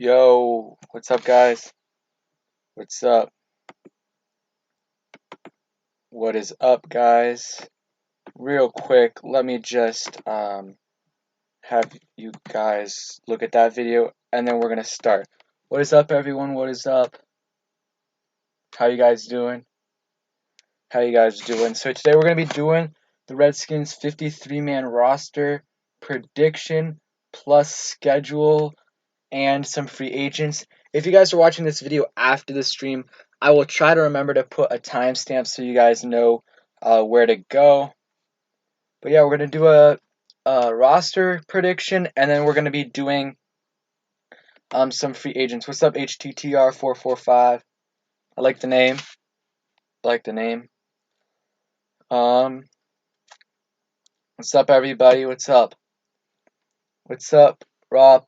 Yo, what's up, guys? What's up? What is up, guys? Real quick, let me just have you guys look at that video, and then we're gonna start. What is up, everyone? What is up? How you guys doing? How you guys doing? So today we're gonna be doing the Redskins 53-man roster prediction plus schedule and some free agents. If you guys are watching this video after the stream, I will try to remember to put a timestamp so you guys know where to go. But yeah, we're going to do a roster prediction, and then we're going to be doing some free agents. What's up, HTTR445? I like the name. What's up, everybody? What's up? What's up, Rob?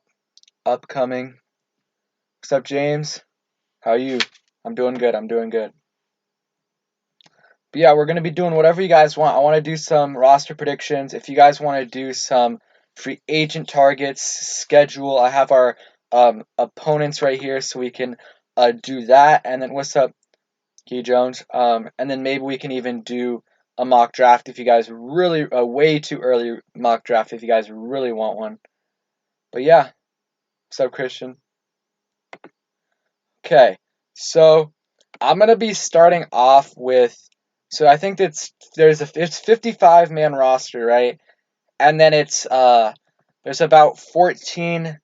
Upcoming. What's up, James? How are you? I'm doing good. But yeah, we're going to be doing whatever you guys want. I want to do some roster predictions. If you guys want to do some free agent targets, schedule, I have our opponents right here so we can do that. And then what's up, Key Jones? And then maybe we can even do a mock draft if you guys really, way too early mock draft if you guys really want one. But yeah, what's up, Christian? Okay, so I'm going to be starting off with, so I think it's 55-man roster, right? And then it's there's about 14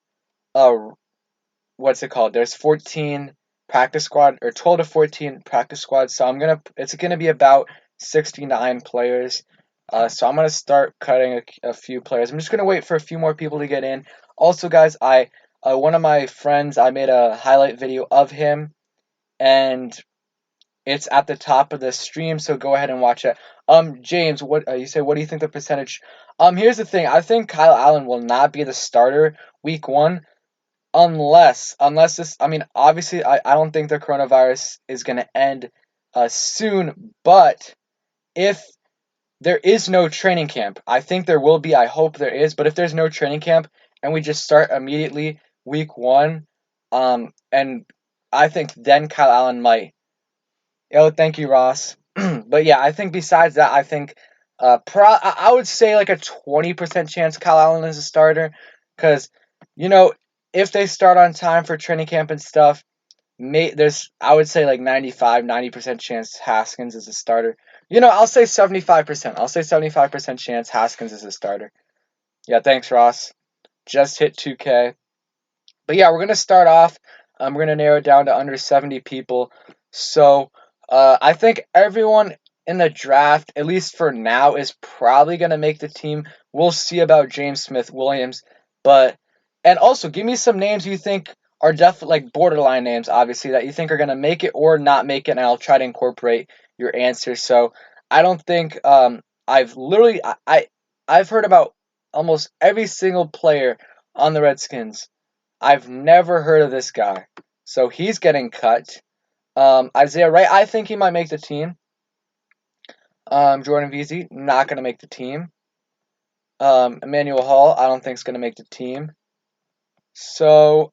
what's it called? There's 14 practice squad, or 12 to 14 practice squads. So it's gonna be about 69 players. So I'm gonna start cutting a few players. I'm just gonna wait for a few more people to get in. Also, guys, one of my friends, I made a highlight video of him, and it's at the top of the stream, so go ahead and watch it. James, what you say? What do you think the percentage? Here's the thing. I think Kyle Allen will not be the starter week 1, unless this. I mean, obviously, I don't think the coronavirus is gonna end soon. But if there is no training camp, I think there will be. I hope there is. But if there's no training camp and we just start immediately week 1, and I think then Kyle Allen might. Oh, thank you, Ross. But yeah, I think besides that, I think I would say like a 20% chance Kyle Allen is a starter, because if they start on time for training camp and stuff, there's, I would say, like 90% chance Haskins is a starter. I'll say 75%. I'll say 75% chance Haskins is a starter. Yeah, thanks, Ross. Just hit 2K. But yeah, we're gonna start off. We're gonna narrow it down to under 70 people. So I think everyone in the draft, at least for now, is probably gonna make the team. We'll see about James Smith-Williams, and also give me some names you think are definitely like borderline names, obviously, that you think are gonna make it or not make it, and I'll try to incorporate your answers. So I don't think I've heard about almost every single player on the Redskins. I've never heard of this guy, so he's getting cut. Isaiah Wright, I think he might make the team. Jordan Veazey, not going to make the team. Emmanuel Hall, I don't think is going to make the team. So,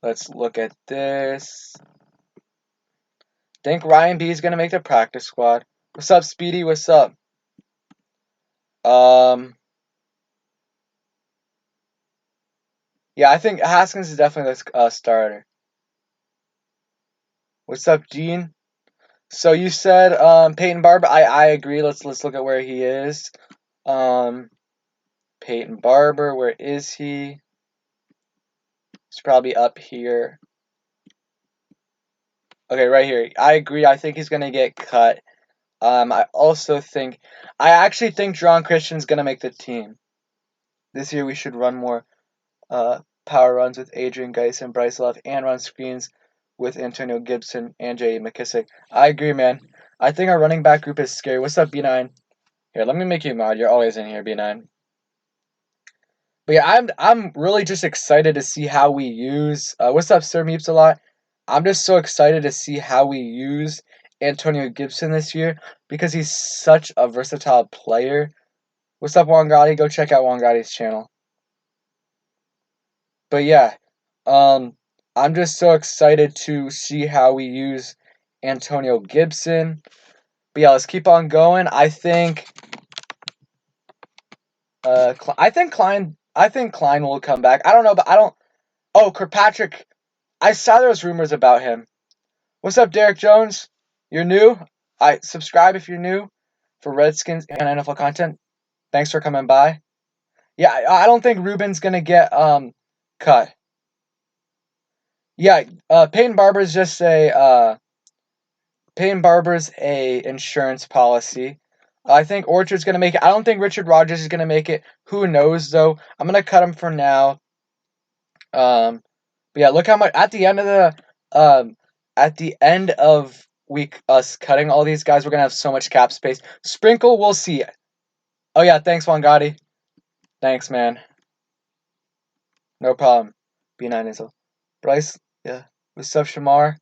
let's look at this. I think Ryan B is going to make the practice squad. What's up, Speedy? What's up? Yeah, I think Haskins is definitely the starter. What's up, Gene? So you said Peyton Barber. I agree. Let's look at where he is. Peyton Barber, where is he? He's probably up here. Okay, right here. I agree. I think he's gonna get cut. I actually think John Christian's gonna make the team. This year we should run more power runs with Adrian Geis and Bryce Love, and run screens with Antonio Gibson and J.D. McKissick. I agree, man. I think our running back group is scary. What's up, B9? Here, let me make you a mod. You're always in here, B9. But yeah, I'm really just excited to see how we use. What's up, Sir Meeps a lot? I'm just so excited to see how we use Antonio Gibson this year, because he's such a versatile player. What's up, Wangati? Go check out Wangati's channel. But yeah, I'm just so excited to see how we use Antonio Gibson. But yeah, let's keep on going. I think Klein will come back. I don't know, but I don't. Oh, Kirkpatrick. I saw those rumors about him. What's up, Derek Jones? You're new. I subscribe if you're new for Redskins and NFL content. Thanks for coming by. Yeah, I don't think Ruben's gonna get cut. Yeah, Peyton Barber's a insurance policy. I think Orchard's gonna make it. I don't think Richard Rodgers is gonna make it. Who knows though? I'm gonna cut him for now. But yeah, look how much at the end of week us cutting all these guys, we're gonna have so much cap space. Sprinkle, we'll see. Oh yeah, thanks Juan Gotti. Thanks, man. No problem. B9 is Bryce. Yeah. What's up, Shamar?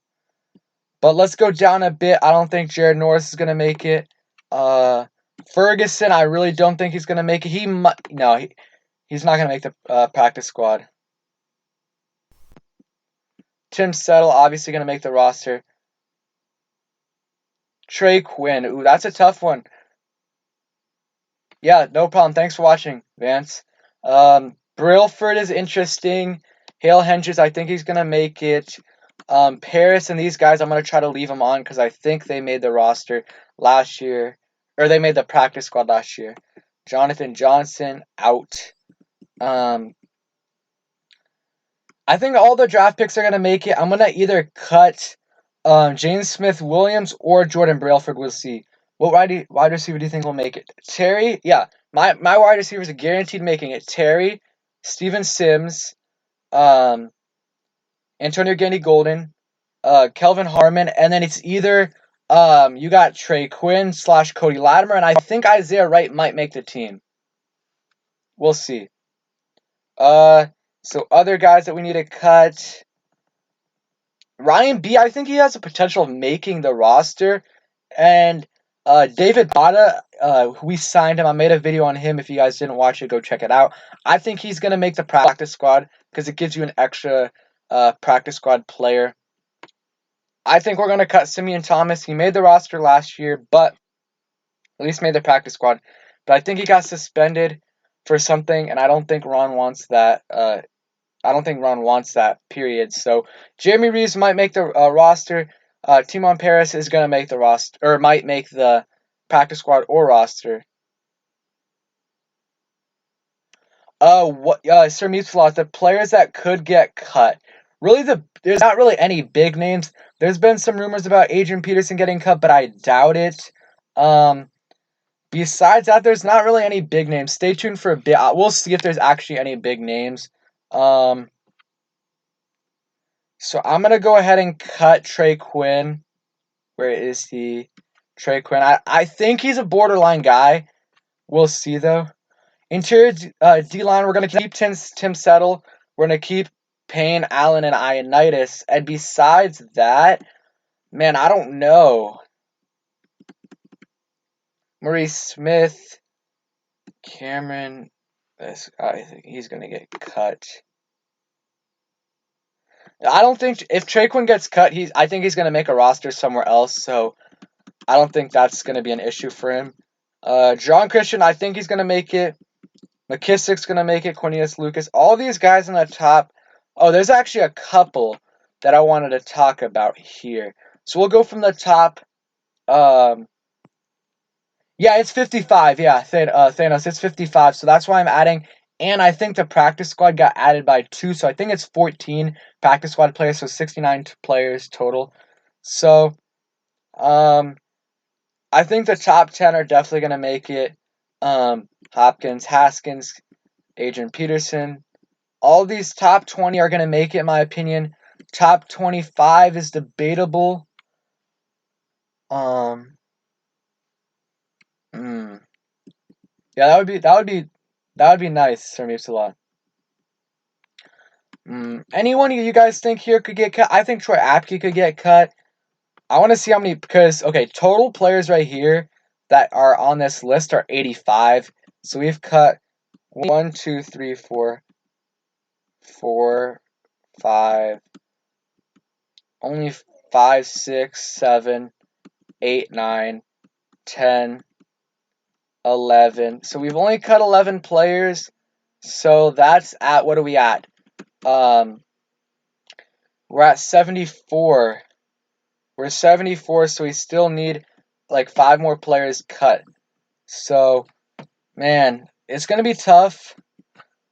But let's go down a bit. I don't think Jared Norris is gonna make it. Ferguson, I really don't think he's gonna make it. He's not gonna make the practice squad. Tim Settle obviously gonna make the roster. Trey Quinn, ooh, that's a tough one. Yeah, no problem. Thanks for watching, Vance. Brailford is interesting. Hale Henches, I think he's gonna make it. Paris and these guys, I'm gonna try to leave them on because I think they made the roster last year, or they made the practice squad last year. Jonathan Johnson out. I think all the draft picks are gonna make it. I'm gonna either cut James Smith Williams or Jordan Brailford. We'll see. What wide receiver do you think will make it? Terry, yeah. My wide receivers are guaranteed making it. Terry, Steven Sims, Antonio Gandy Golden, Kelvin Harmon, and then it's either you got Trey Quinn / Cody Latimer, and I think Isaiah Wright might make the team. We'll see. So other guys that we need to cut. Ryan B, I think he has the potential of making the roster. And David Bada, we signed him. I made a video on him. If you guys didn't watch it, go check it out. I think he's going to make the practice squad because it gives you an extra practice squad player. I think we're going to cut Simeon Thomas. He made the roster last year, but at least made the practice squad. But I think he got suspended for something, and I don't think Ron wants that. Period. So Jeremy Reeves might make the roster. Timon Paris is gonna make the roster, or might make the practice squad or roster. Sir Meatslot, the players that could get cut. Really, there's not really any big names. There's been some rumors about Adrian Peterson getting cut, but I doubt it. Besides that, there's not really any big names. Stay tuned for a bit. We'll see if there's actually any big names. So I'm going to go ahead and cut Trey Quinn. Where is he? Trey Quinn. I think he's a borderline guy. We'll see, though. Interior D-line, we're going to keep Tim Settle. We're going to keep Payne, Allen, and Ioannidis. And besides that, man, I don't know. Maurice Smith, Cameron. I think he's going to get cut. I don't think if Trey Quinn gets cut, I think he's going to make a roster somewhere else. So I don't think that's going to be an issue for him. John Christian, I think he's going to make it. McKissick's going to make it. Cornelius Lucas. All these guys in the top. Oh, there's actually a couple that I wanted to talk about here. So we'll go from the top. Yeah, it's 55. Yeah, Thanos, it's 55. So that's why I'm adding. And I think the practice squad got added by 2. So I think it's 14 practice squad players. So 69 players total. So, I think the top 10 are definitely going to make it. Hopkins, Haskins, Adrian Peterson. All these top 20 are going to make it, in my opinion. Top 25 is debatable. Yeah, that would be nice, Sir Mipsala. Anyone you guys think here could get cut? I think Troy Apke could get cut. I want to see how many, because, okay, total players right here that are on this list are 85. So we've cut 1, 2, 3, 4, 4, 5, only 5, 6, 7, 8, 9, 10, 11. So we've only cut 11 players. So that's at, what are we at? We're at 74. We're 74, so we still need like 5 more players cut. So, man, it's going to be tough.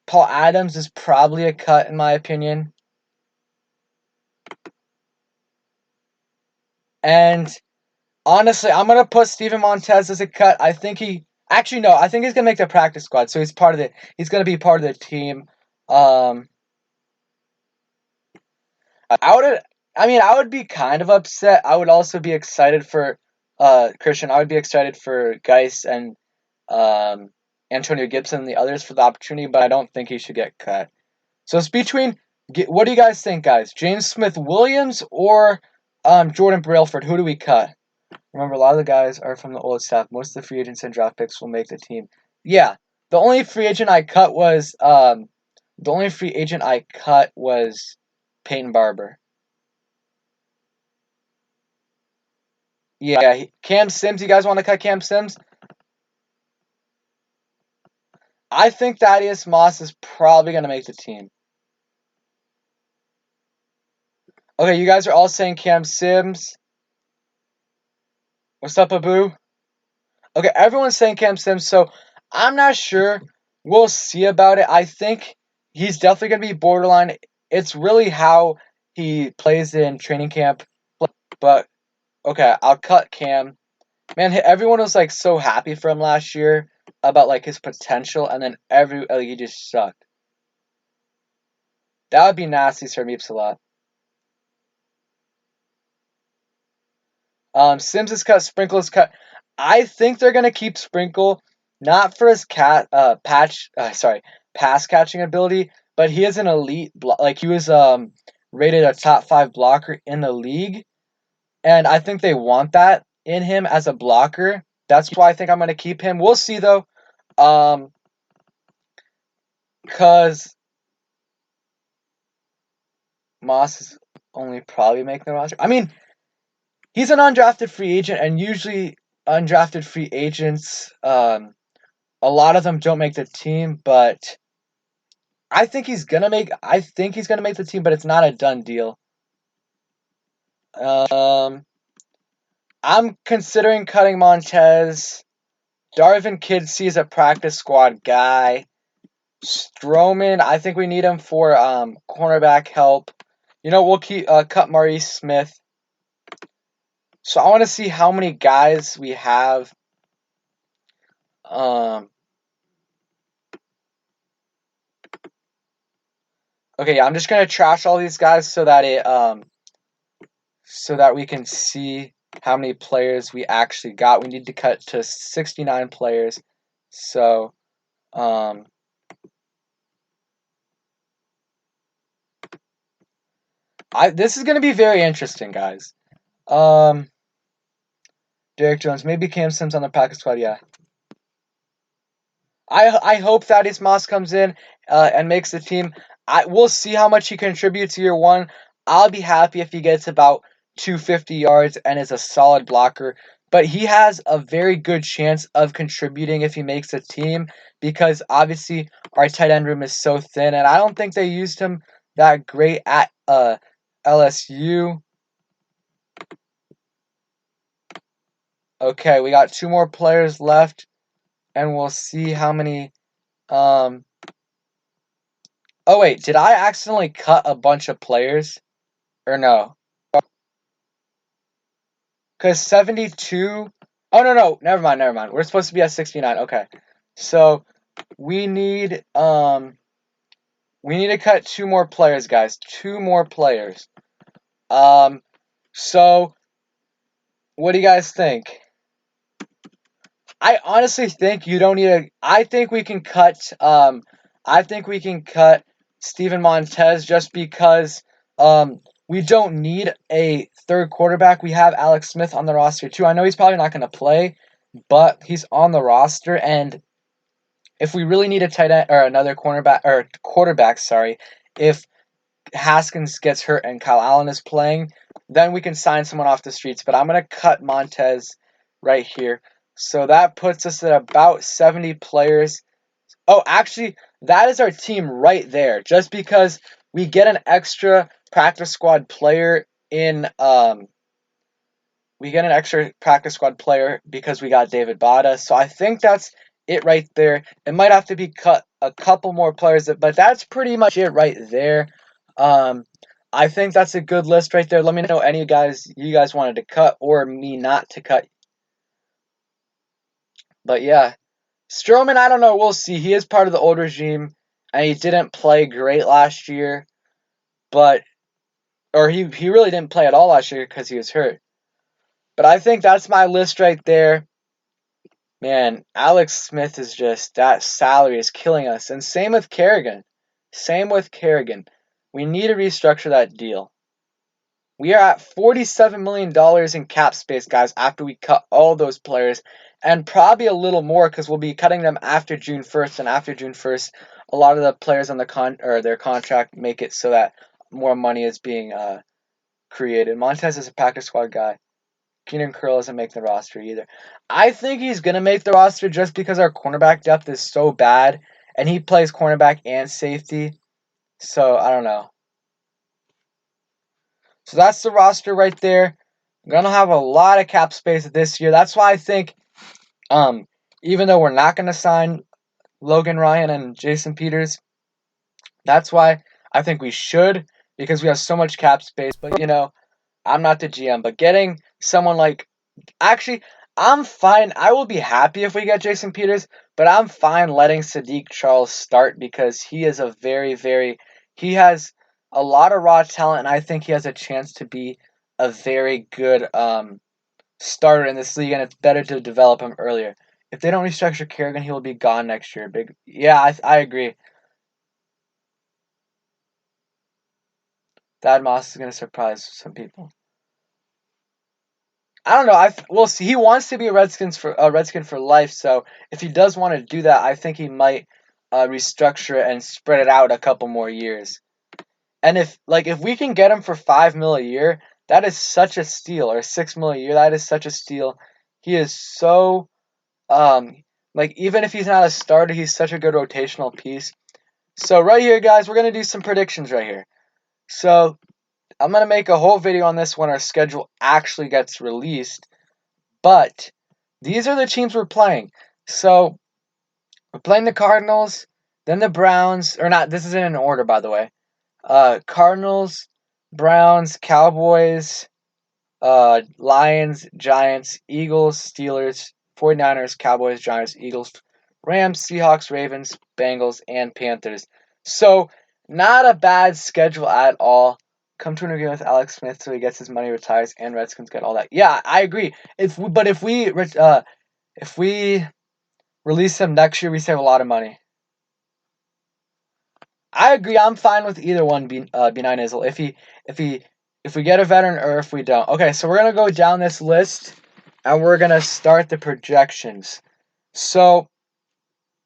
Paul Adams is probably a cut, in my opinion. And honestly, I'm going to put Steven Montez as a cut. I think he... Actually, no. I think he's going to make the practice squad. So he's part of the... He's going to be part of the team. I would be kind of upset. I would also be excited for Christian. I would be excited for Geis and Antonio Gibson and the others for the opportunity, but I don't think he should get cut. So it's between... What do you guys think, guys? James Smith-Williams or Jordan Brailford? Who do we cut? Remember, a lot of the guys are from the old staff. Most of the free agents and draft picks will make the team. Yeah, the only free agent I cut was Peyton Barber. Yeah, Cam Sims. You guys want to cut Cam Sims? I think Thaddeus Moss is probably going to make the team. Okay, you guys are all saying Cam Sims. What's up, Abu? Okay, everyone's saying Cam Sims, so I'm not sure. We'll see about it. I think he's definitely going to be borderline. It's really how he plays in training camp. But, okay, I'll cut Cam. Man, everyone was, like, so happy for him last year about, like, his potential, and then he just sucked. That would be nasty, Sir Meeps a lot. Sims is cut, Sprinkle is cut. I think they're gonna keep Sprinkle, not for his pass catching ability, but he is an elite he was rated a top 5 blocker in the league, and I think they want that in him as a blocker. That's why I think I'm gonna keep him. We'll see though, because Moss is only probably making the roster. I mean, he's an undrafted free agent, and usually undrafted free agents, a lot of them don't make the team, but I think he's gonna make the team, but it's not a done deal. I'm considering cutting Montez. Darvin Kidsey is a practice squad guy. Stroman, I think we need him for cornerback help. We'll cut Maurice Smith. So I want to see how many guys we have. Okay, yeah, I'm just gonna trash all these guys so that we can see how many players we actually got. We need to cut to 69 players. So, this is gonna be very interesting, guys. Derek Jones, maybe Cam Sims on the practice squad. Yeah. I hope Thaddeus Moss comes in and makes the team. We'll see how much he contributes year one. I'll be happy if he gets about 250 yards and is a solid blocker. But he has a very good chance of contributing if he makes a team, because obviously our tight end room is so thin, and I don't think they used him that great at LSU. Okay, we got 2 more players left, and we'll see how many. Oh wait, did I accidentally cut a bunch of players? Or no? Because 72... Oh, no, never mind. We're supposed to be at 69. Okay. So, we need to cut 2 more players, guys. 2 more players. So, what do you guys think? I honestly think you don't need a... I think we can cut Steven Montez just because we don't need a third quarterback. We have Alex Smith on the roster too. I know he's probably not going to play, but he's on the roster, and if we really need a tight end or another quarterback, if Haskins gets hurt and Kyle Allen is playing, then we can sign someone off the streets. But I'm going to cut Montez right here. So that puts us at about 70 players. Oh, actually, that is our team right there. Just because we get an extra practice squad player because we got David Bada. So I think that's it right there. It might have to be cut a couple more players, but that's pretty much it right there. I think that's a good list right there. Let me know any you guys wanted to cut or me not to cut. But yeah, Stroman, I don't know. We'll see. He is part of the old regime, and he didn't play great last year, or he really didn't play at all last year because he was hurt. But I think that's my list right there. Man, Alex Smith is just, that salary is killing us. And same with Kerrigan. We need to restructure that deal. We are at $47 million in cap space, guys, after we cut all those players. And probably a little more because we'll be cutting them after June 1st. And after June 1st, a lot of the players on their contract make it so that more money is being created. Montez is a practice squad guy. Keenan Curl doesn't make the roster either. I think he's going to make the roster just because our cornerback depth is so bad, and he plays cornerback and safety. So, I don't know. So, that's the roster right there. I'm going to have a lot of cap space this year. That's why I think, even though we're not going to sign Logan Ryan and Jason Peters, that's why I think we should, because we have so much cap space. But, I'm not the GM. But getting someone like, actually, I'm fine. I will be happy if we get Jason Peters, but I'm fine letting Sadiq Charles start because he is he has a lot of raw talent, and I think he has a chance to be a very good starter in this league, and it's better to develop him earlier. If they don't restructure Kerrigan, he will be gone next year. I agree. Thad Moss is going to surprise some people. I don't know. We'll see. He wants to be a Redskin for life. So if he does want to do that, I think he might restructure it and spread it out a couple more years. And if we can get him for $5 million a year, that is such a steal. Or $6 million a year, that is such a steal. He is so even if he's not a starter, he's such a good rotational piece. So right here, guys, we're gonna do some predictions right here. So I'm going to make a whole video on this when our schedule actually gets released. But these are the teams we're playing. So we're playing the Cardinals, then the Browns, or not, this isn't in order, by the way. Cardinals, Browns, Cowboys, Lions, Giants, Eagles, Steelers, 49ers, Cowboys, Giants, Eagles, Rams, Seahawks, Ravens, Bengals, and Panthers. So not a bad schedule at all. Come to an agreement with Alex Smith so he gets his money, retires, and Redskins get all that. Yeah, I agree. If we release him next year, we save a lot of money. I agree. I'm fine with either one. B9 Izzle. If we get a veteran or if we don't. Okay, so we're gonna go down this list and we're gonna start the projections. So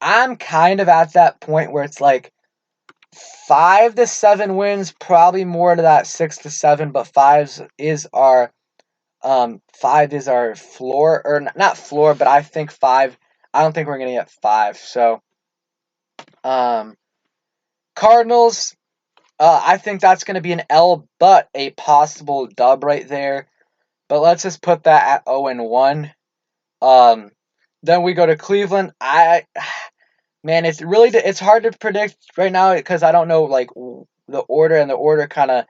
I'm kind of at that point where it's like 5 to 7 wins, probably more to that 6 to 7, but 5 is our floor, or not floor, but I think 5. I don't think we're gonna get 5. So Cardinals, I think that's gonna be an L, but a possible dub right there. But let's just put that at 0-1. Then we go to Cleveland. Man, it's hard to predict right now because I don't know the order, and the order kind of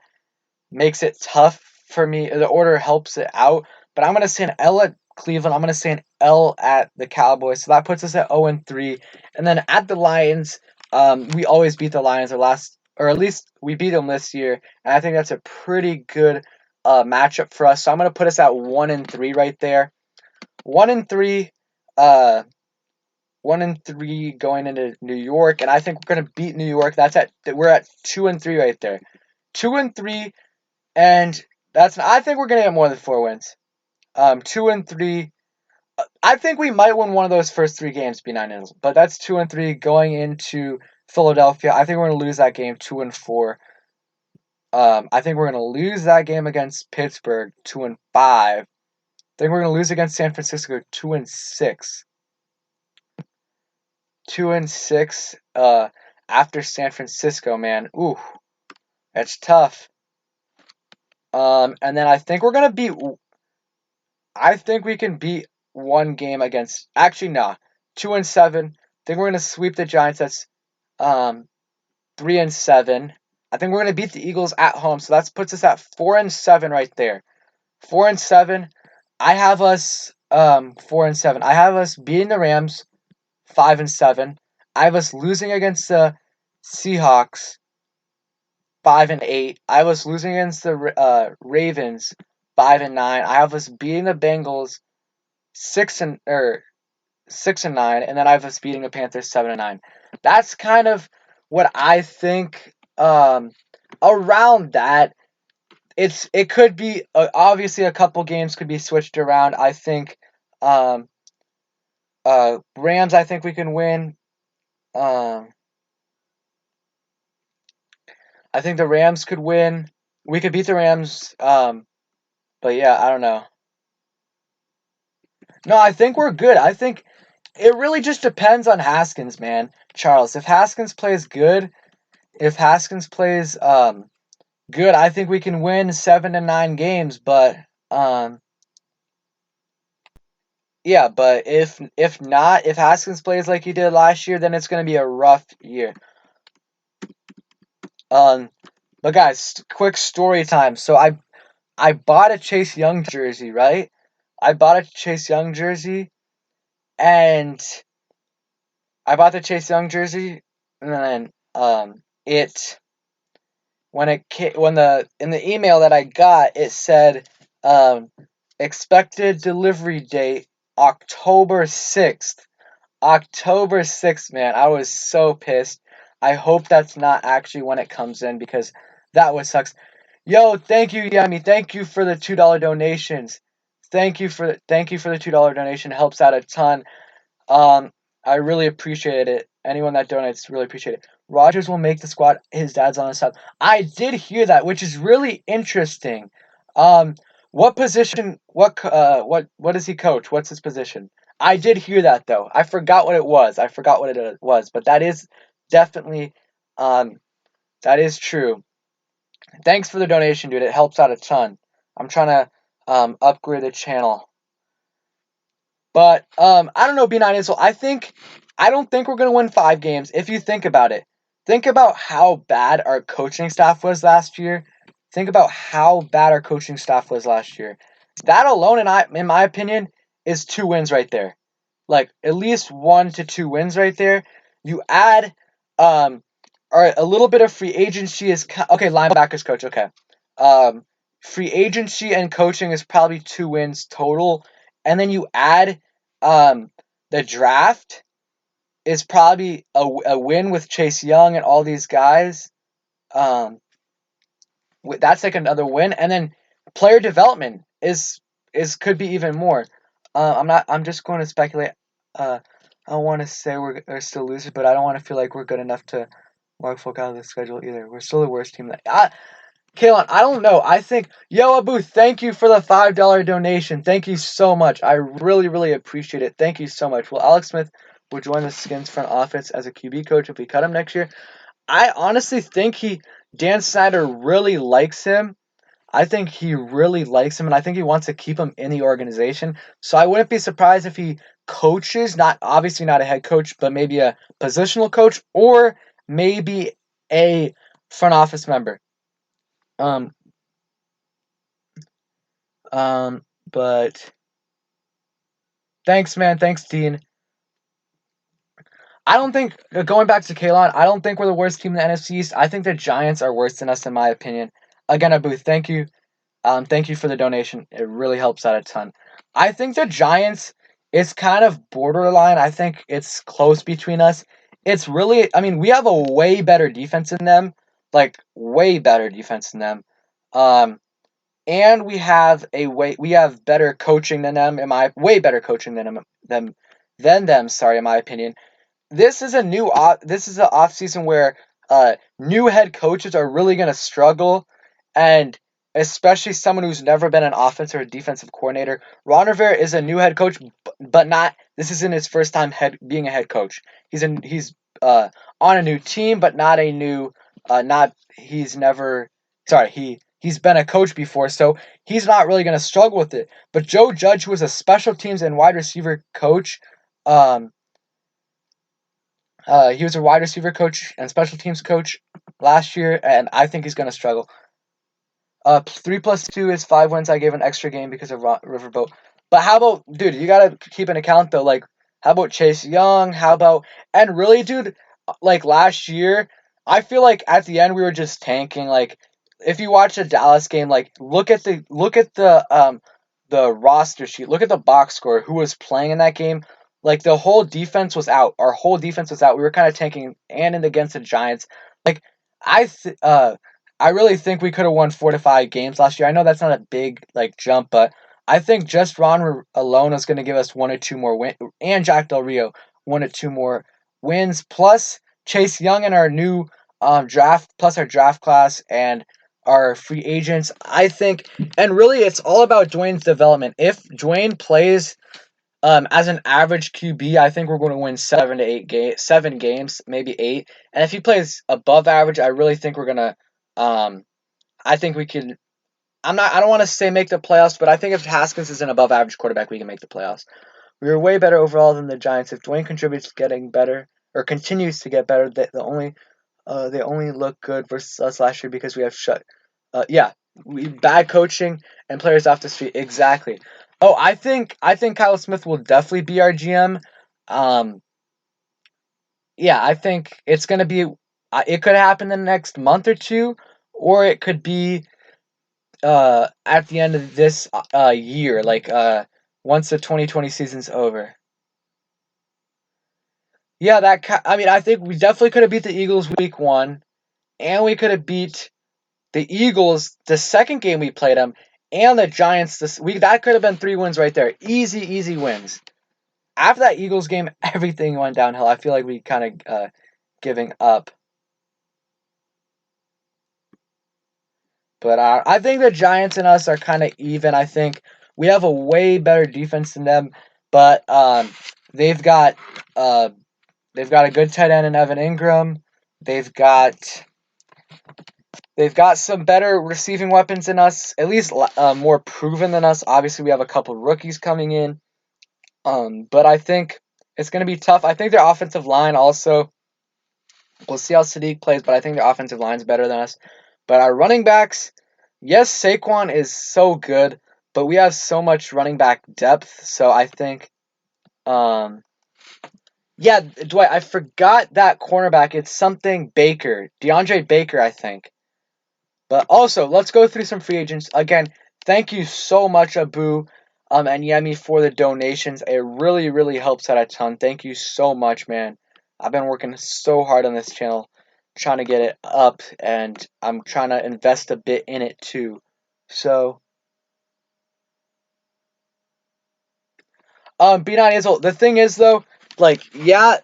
makes it tough for me. The order helps it out, but I'm gonna say an L at Cleveland. I'm gonna say an L at the Cowboys. So that puts us at 0-3, and then at the Lions, we always beat the Lions or at least we beat them this year, and I think that's a pretty good matchup for us. So I'm gonna put us at 1-3 right there. 1-3. 1-3 going into New York, and I think we're gonna beat New York. We're at 2-3 right there, 2-3, and I think we're gonna get more than 4 wins. 2-3. I think we might win one of those first 3 games, B9 is, but that's 2-3 going into Philadelphia. I think we're going to lose that game 2-4. I think we're going to lose that game against Pittsburgh 2-5. I think we're going to lose against San Francisco 2-6. 2-6. After San Francisco, man. Ooh, that's tough. And then I think we're going to beat. I think we can beat one game against. Actually, no. 2-7. I think we're going to sweep the Giants. That's 3-7. I think we're going to beat the Eagles at home. So that puts us at 4-7 right there. 4-7. I have us 4-7. I have us beating the Rams 5-7. I have us losing against the Seahawks 5-8. I have us losing against the Ravens 5-9. I have us beating the Bengals 6-9, and then I have us beating the Panthers 7-9. That's kind of what I think. Around that, it could be obviously a couple games could be switched around. I think Rams. I think we can win. I think the Rams could win. We could beat the Rams. But yeah, I don't know. No, I think we're good. I think it really just depends on Haskins, man. Charles, if Haskins plays good, if Haskins plays good, I think we can win 7-9 games. But yeah, but if not, if Haskins plays like he did last year, then it's gonna be a rough year. But guys, quick story time. So I bought a Chase Young jersey, right? I bought a Chase Young jersey, and I bought the Chase Young jersey, and then it when in the email that I got, it said expected delivery date October 6th. October 6th, man. I was so pissed. I hope that's not actually when it comes in, because that would suck. Yo, thank you, Yami. Thank you for the $2 donations. Thank you for the $2 donation. It helps out a ton. I really appreciate it. Anyone that donates, really appreciate it. Rogers will make the squad. His dad's on the side. I did hear that, which is really interesting. What position? What does he coach? What's his position? I did hear that though. I forgot what it was. But that is definitely, that is true. Thanks for the donation, dude. It helps out a ton. I'm trying to upgrade the channel. But I don't know, B9 Insel. I don't think we're gonna win 5 games. If you think about it, think about how bad our coaching staff was last year. Think about how bad our coaching staff was last year. That alone, in my opinion, is 2 wins right there. Like at least 1 to 2 wins right there. You add a little bit of free agency is okay. Linebackers coach, okay. Free agency and coaching is probably 2 wins total, and then you add the draft is probably a win with Chase Young and all these guys. That's like another win, and then player development is could be even more. I'm just going to speculate. I don't want to say we're still losers, but I don't want to feel like we're good enough to mark folk out of the schedule either. We're still the worst team. Kalen, I don't know. I think Abu, thank you for the $5 donation. Thank you so much. I really, really appreciate it. Thank you so much. Well, Alex Smith will join the Skins front office as a QB coach if we cut him next year. I honestly think Dan Snyder really likes him. I think he really likes him, and I think he wants to keep him in the organization. So I wouldn't be surprised if he coaches, obviously not a head coach, but maybe a positional coach or maybe a front office member. But thanks, man. Thanks, Dean. I don't think, going back to Kalon, I don't think we're the worst team in the NFC East. I think the Giants are worse than us, in my opinion. Again, Abu, thank you. Thank you for the donation. It really helps out a ton. I think the Giants is kind of borderline. I think it's close between us. It's really, I mean, we have a way better defense than them, like way better defense than them. And we have better coaching than them. Way better coaching than them. Sorry, in my opinion. this is an off season where new head coaches are really going to struggle, and especially someone who's never been an offensive or defensive coordinator. Ron Rivera is a new head coach, but not. This isn't his first time being a head coach. He's on a new team, but not a new. Not he's never. Sorry, he's been a coach before, so he's not really going to struggle with it. But Joe Judge, who was a special teams and wide receiver coach, um, he was a wide receiver coach and special teams coach last year, and I think he's going to struggle. 3 + 2 is 5 wins. I gave an extra game because of Riverboat. But how about, dude, you got to keep an account, though. Like, how about Chase Young? And really, dude, like last year, I feel like at the end we were just tanking. Like, if you watch the Dallas game, like, look at the roster sheet. Look at the box score. Who was playing in that game? Like, the whole defense was out. Our whole defense was out. We were kind of tanking, and against the Giants. Like, I th- uh I really think we could have won 4 to 5 games last year. I know that's not a big like jump, but I think just Ron alone is going to give us 1 or 2 more wins, and Jack Del Rio 1 or 2 more wins, plus Chase Young and our new draft, plus our draft class and our free agents. I think, and really, it's all about Dwayne's development. If Dwayne plays as an average QB, I think we're going to win 7 games, maybe 8. And if he plays above average, I really think we're gonna. I think we can. I don't want to say make the playoffs, but I think if Haskins is an above average quarterback, we can make the playoffs. We were way better overall than the Giants. If Dwayne contributes getting better or continues to get better, they only look good versus us last year because we have shut. Yeah, we bad coaching and players off the street. Exactly. Oh, I think Kyle Smith will definitely be our GM. Um, yeah, I think it's gonna be. It could happen in the next month or two, or it could be at the end of this year, like once the 2020 season's over. Yeah, I mean, I think we definitely could have beat the Eagles week 1, and we could have beat the Eagles the second game we played them, and the Giants this week. That could have been 3 wins right there. Easy, easy wins. After that Eagles game, everything went downhill. I feel like we kind of giving up. But I think the Giants and us are kind of even. I think we have a way better defense than them, but they've got uh, they've got a good tight end in Evan Ingram. They've got they've got some better receiving weapons than us, at least more proven than us. Obviously, we have a couple rookies coming in, but I think it's going to be tough. I think their offensive line also. We'll see how Sadiq plays, but I think their offensive line's better than us. But our running backs, yes, Saquon is so good, but we have so much running back depth. So I think, um, yeah, Dwight, I forgot that cornerback. It's something Baker, DeAndre Baker, I think. But also, let's go through some free agents. Again, thank you so much, Abu, and Yemi for the donations. It really, really helps out a ton. Thank you so much, man. I've been working so hard on this channel, trying to get it up, and I'm trying to invest a bit in it too. So, B9 is old. The thing is, though, like, yeah,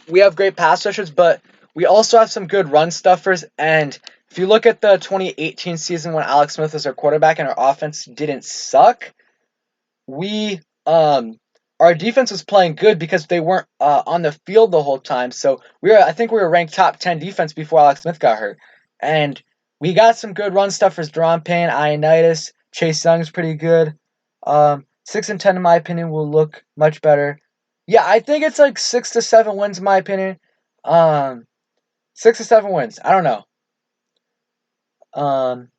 we have great pass rushers, but we also have some good run stuffers. And if you look at the 2018 season when Alex Smith was our quarterback and our offense didn't suck, we our defense was playing good because they weren't on the field the whole time. So I think we were ranked top 10 defense before Alex Smith got hurt, and we got some good run stuffers. Deron Payne, Ionitis, Chase Young's pretty good. 6 and 10 in my opinion will look much better. Yeah, I think it's like 6 to 7 wins in my opinion. Um, 6 to 7 wins. I don't know. Um,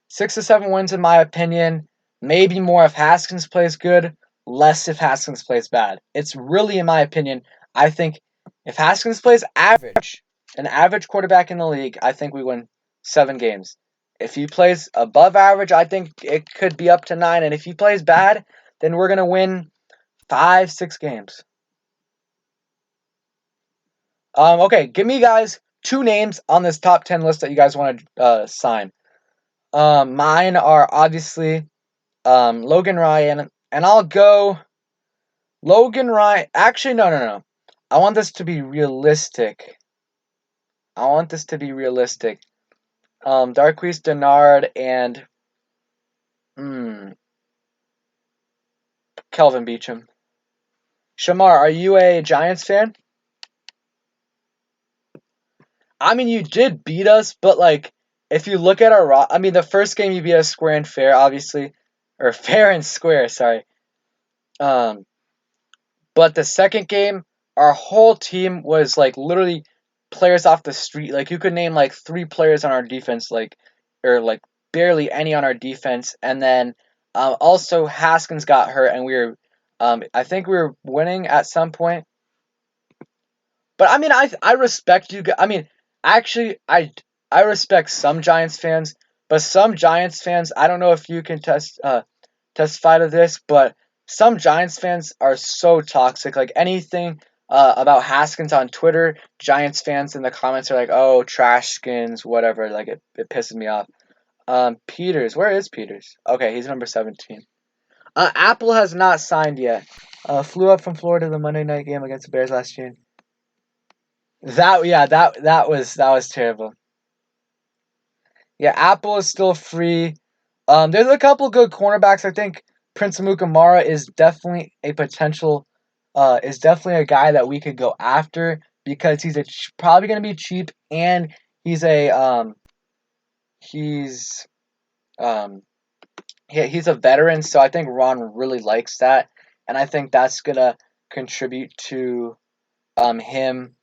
6 to 7 wins in my opinion. Maybe more if Haskins plays good, less if Haskins plays bad. It's really, in my opinion, I think if Haskins plays average, an average quarterback in the league, I think we win 7 games. If he plays above average, I think it could be up to 9. And if he plays bad, then we're going to win 5, 6 games. Okay, give me guys 2 names on this top 10 list that you guys want to sign. Mine are obviously Logan Ryan, and I'll go Logan Ryan. Actually, no. I want this to be realistic. Darquise Dennard and Kelvin Beachum. Shamar, are you a Giants fan? I mean, you did beat us, but like, if you look at I mean, the first game you beat us square and fair, obviously, or fair and square. Sorry. Um, but the second game, our whole team was like literally players off the street. Like you could name like 3 players on our defense, or like barely any on our defense. And then also Haskins got hurt, and I think we were winning at some point. But I mean, I respect you guys. I mean, actually, I respect some Giants fans, but some Giants fans, I don't know if you can testify to this, but some Giants fans are so toxic. Like anything about Haskins on Twitter, Giants fans in the comments are like, "Oh, trash skins, whatever." Like it pisses me off. Peters, where is Peters? Okay, he's number 17. Apple has not signed yet. Flew up from Florida the Monday night game against the Bears last year. That was terrible. Yeah, Apple is still free. There's a couple good cornerbacks. I think Prince Amukamara is definitely a potential. Is definitely a guy that we could go after because he's probably going to be cheap and he's a he's he's a veteran. So I think Ron really likes that, and I think that's gonna contribute to him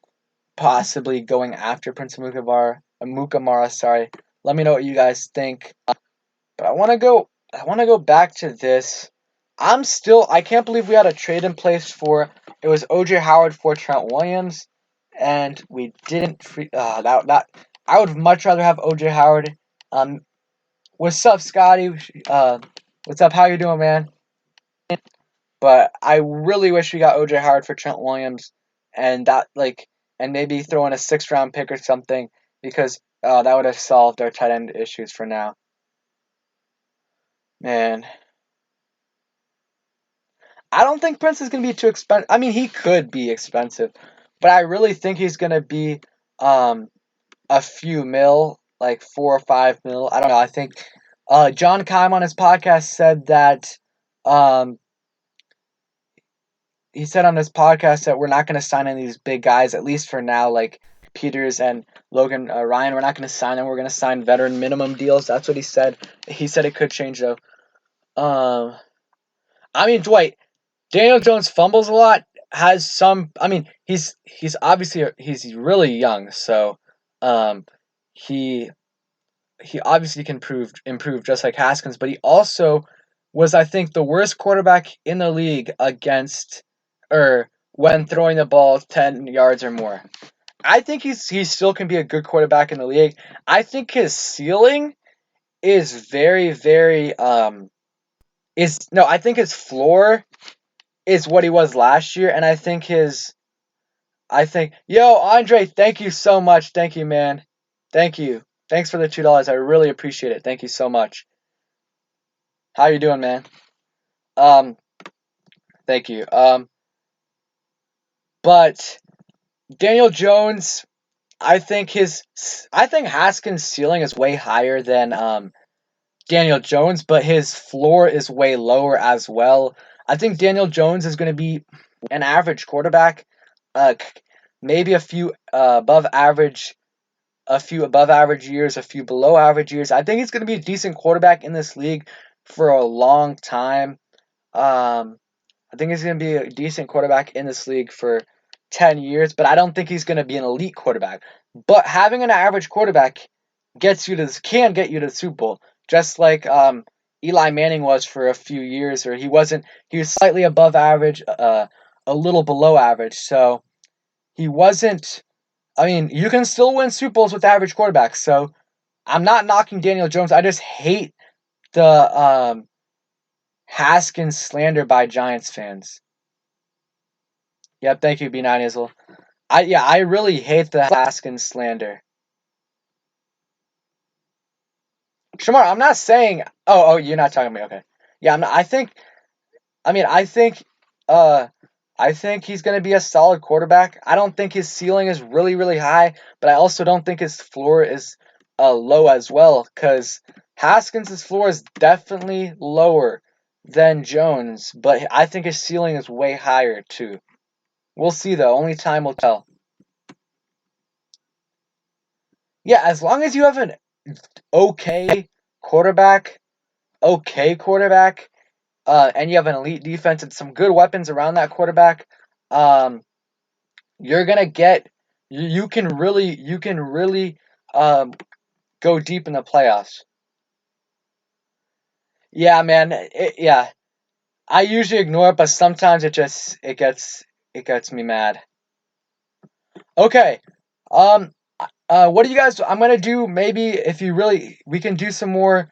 possibly going after Prince Amukamara. Sorry. Let me know what you guys think. But I want to go back to this. I can't believe we had a trade in place for it was OJ Howard for Trent Williams, and we didn't that I would much rather have OJ Howard. Um, what's up, Scotty? What's up? How you doing, man? But I really wish we got OJ Howard for Trent Williams, and and maybe throw in a 6th round pick or something because that would have solved our tight end issues for now. Man, I don't think Prince is gonna be too expensive. I mean, he could be expensive, but I really think he's gonna be um a few mil, like 4 or 5 mil. I don't know. I think John Keim on his podcast said that um he said on his podcast that we're not going to sign any of these big guys, at least for now, like Peters and Logan Ryan. We're not going to sign them. We're going to sign veteran minimum deals. That's what he said. He said it could change though. I mean, Dwight Daniel Jones fumbles a lot. Has some. I mean, he's obviously he's really young, so he he obviously can improve just like Haskins, but he also was, I think, the worst quarterback in the league against or when throwing the ball 10 yards or more. I think he still can be a good quarterback in the league. I think his ceiling is very very is no, I think his floor is what he was last year, and I think yo Andre, thank you so much. Thank you, man. Thank you. Thanks for the $2. I really appreciate it. Thank you so much. How you doing, man? Um, thank you. But Daniel Jones, I think Haskins' ceiling is way higher than Daniel Jones, but his floor is way lower as well. I think Daniel Jones is going to be an average quarterback, maybe a few above average years, a few below average years. I think he's going to be a decent quarterback in this league for a long time. Um, I think he's going to be a decent quarterback in this league for 10 years, but I don't think he's going to be an elite quarterback. But having an average quarterback can get you to the Super Bowl, just like Eli Manning was for a few years, or he was slightly above average, a little below average. So he wasn't. I mean, you can still win Super Bowls with average quarterbacks. So I'm not knocking Daniel Jones. I just hate the Haskins slander by Giants fans. Yep, thank you, B9 Isle. I really hate the Haskins slander. Shamar, I'm not saying. Oh, you're not talking to me. Okay. Yeah, I'm not, I think. I mean, I think. I think he's going to be a solid quarterback. I don't think his ceiling is really, really high, but I also don't think his floor is low as well, because Haskins' floor is definitely lower than Jones, but I think his ceiling is way higher too. We'll see though. Only time will tell. Yeah, as long as you have an okay quarterback, okay quarterback, and you have an elite defense and some good weapons around that quarterback, you're gonna get you can really um, go deep in the playoffs. Yeah, man. Yeah, I usually ignore it, but sometimes it gets me mad. Okay. Um. What do you guys? I'm gonna do maybe if you really we can do some more.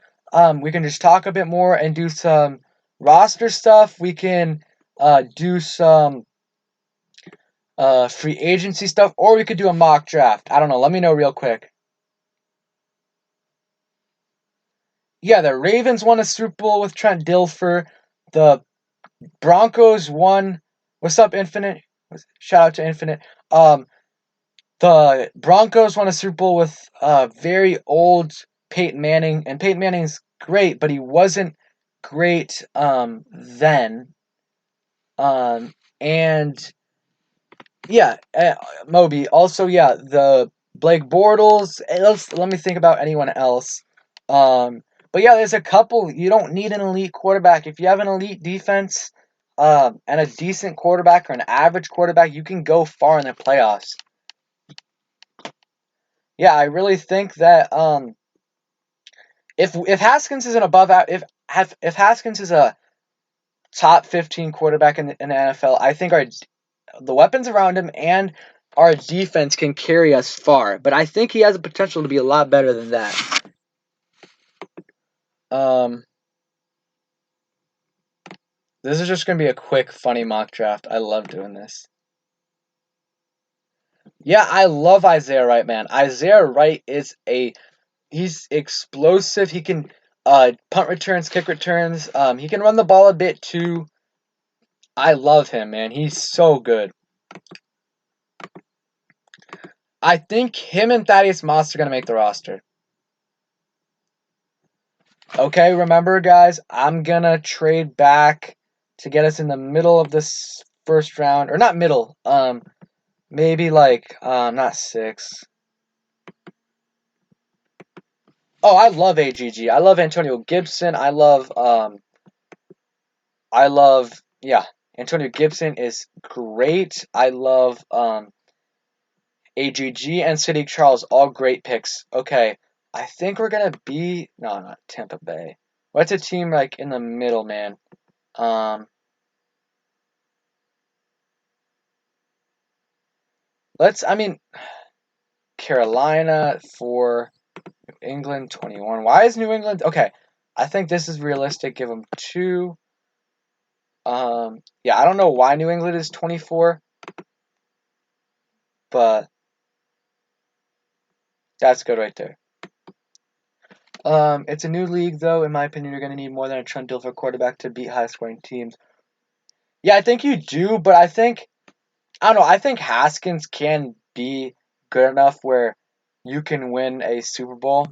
We can just talk a bit more and do some roster stuff. We can do some free agency stuff, or we could do a mock draft. I don't know. Let me know real quick. Yeah, the Ravens won a Super Bowl with Trent Dilfer. The Broncos won. What's up, Infinite? Shout out to Infinite. Um, the Broncos won a Super Bowl with very old Peyton Manning, and Peyton Manning's great, but he wasn't great then. And yeah, Moby. Also, yeah, the Blake Bortles. Let me think about anyone else. But yeah, there's a couple. You don't need an elite quarterback. If you have an elite defense, and a decent quarterback or an average quarterback, you can go far in the playoffs. Yeah, I really think that if Haskins is an above if Haskins is a top 15 quarterback in the NFL, I think the weapons around him and our defense can carry us far. But I think he has the potential to be a lot better than that. Um, this is just gonna be a quick, funny mock draft. I love doing this. Yeah, I love Isaiah Wright, man. Isaiah Wright is he's explosive. He can punt returns, kick returns. He can run the ball a bit too. I love him, man. He's so good. I think him and Thaddeus Moss are gonna make the roster. Okay, remember, guys, I'm gonna trade back to get us in the middle of this first round, or not middle. Maybe like not six. Oh, I love AGG. I love Antonio Gibson. I love yeah. Antonio Gibson is great. I love AGG and City Charles, all great picks. Okay, I think we're gonna be no, not Tampa Bay. What's a team like in the middle, man? Um, I mean, Carolina for New England 21. Why is New England? Okay, I think this is realistic. Give them two. Yeah, I don't know why New England is 24, but that's good right there. It's a new league, though. In my opinion, you're going to need more than a Trent Dilfer quarterback to beat high-scoring teams. Yeah, I think you do, but I don't know. I think Haskins can be good enough where you can win a Super Bowl.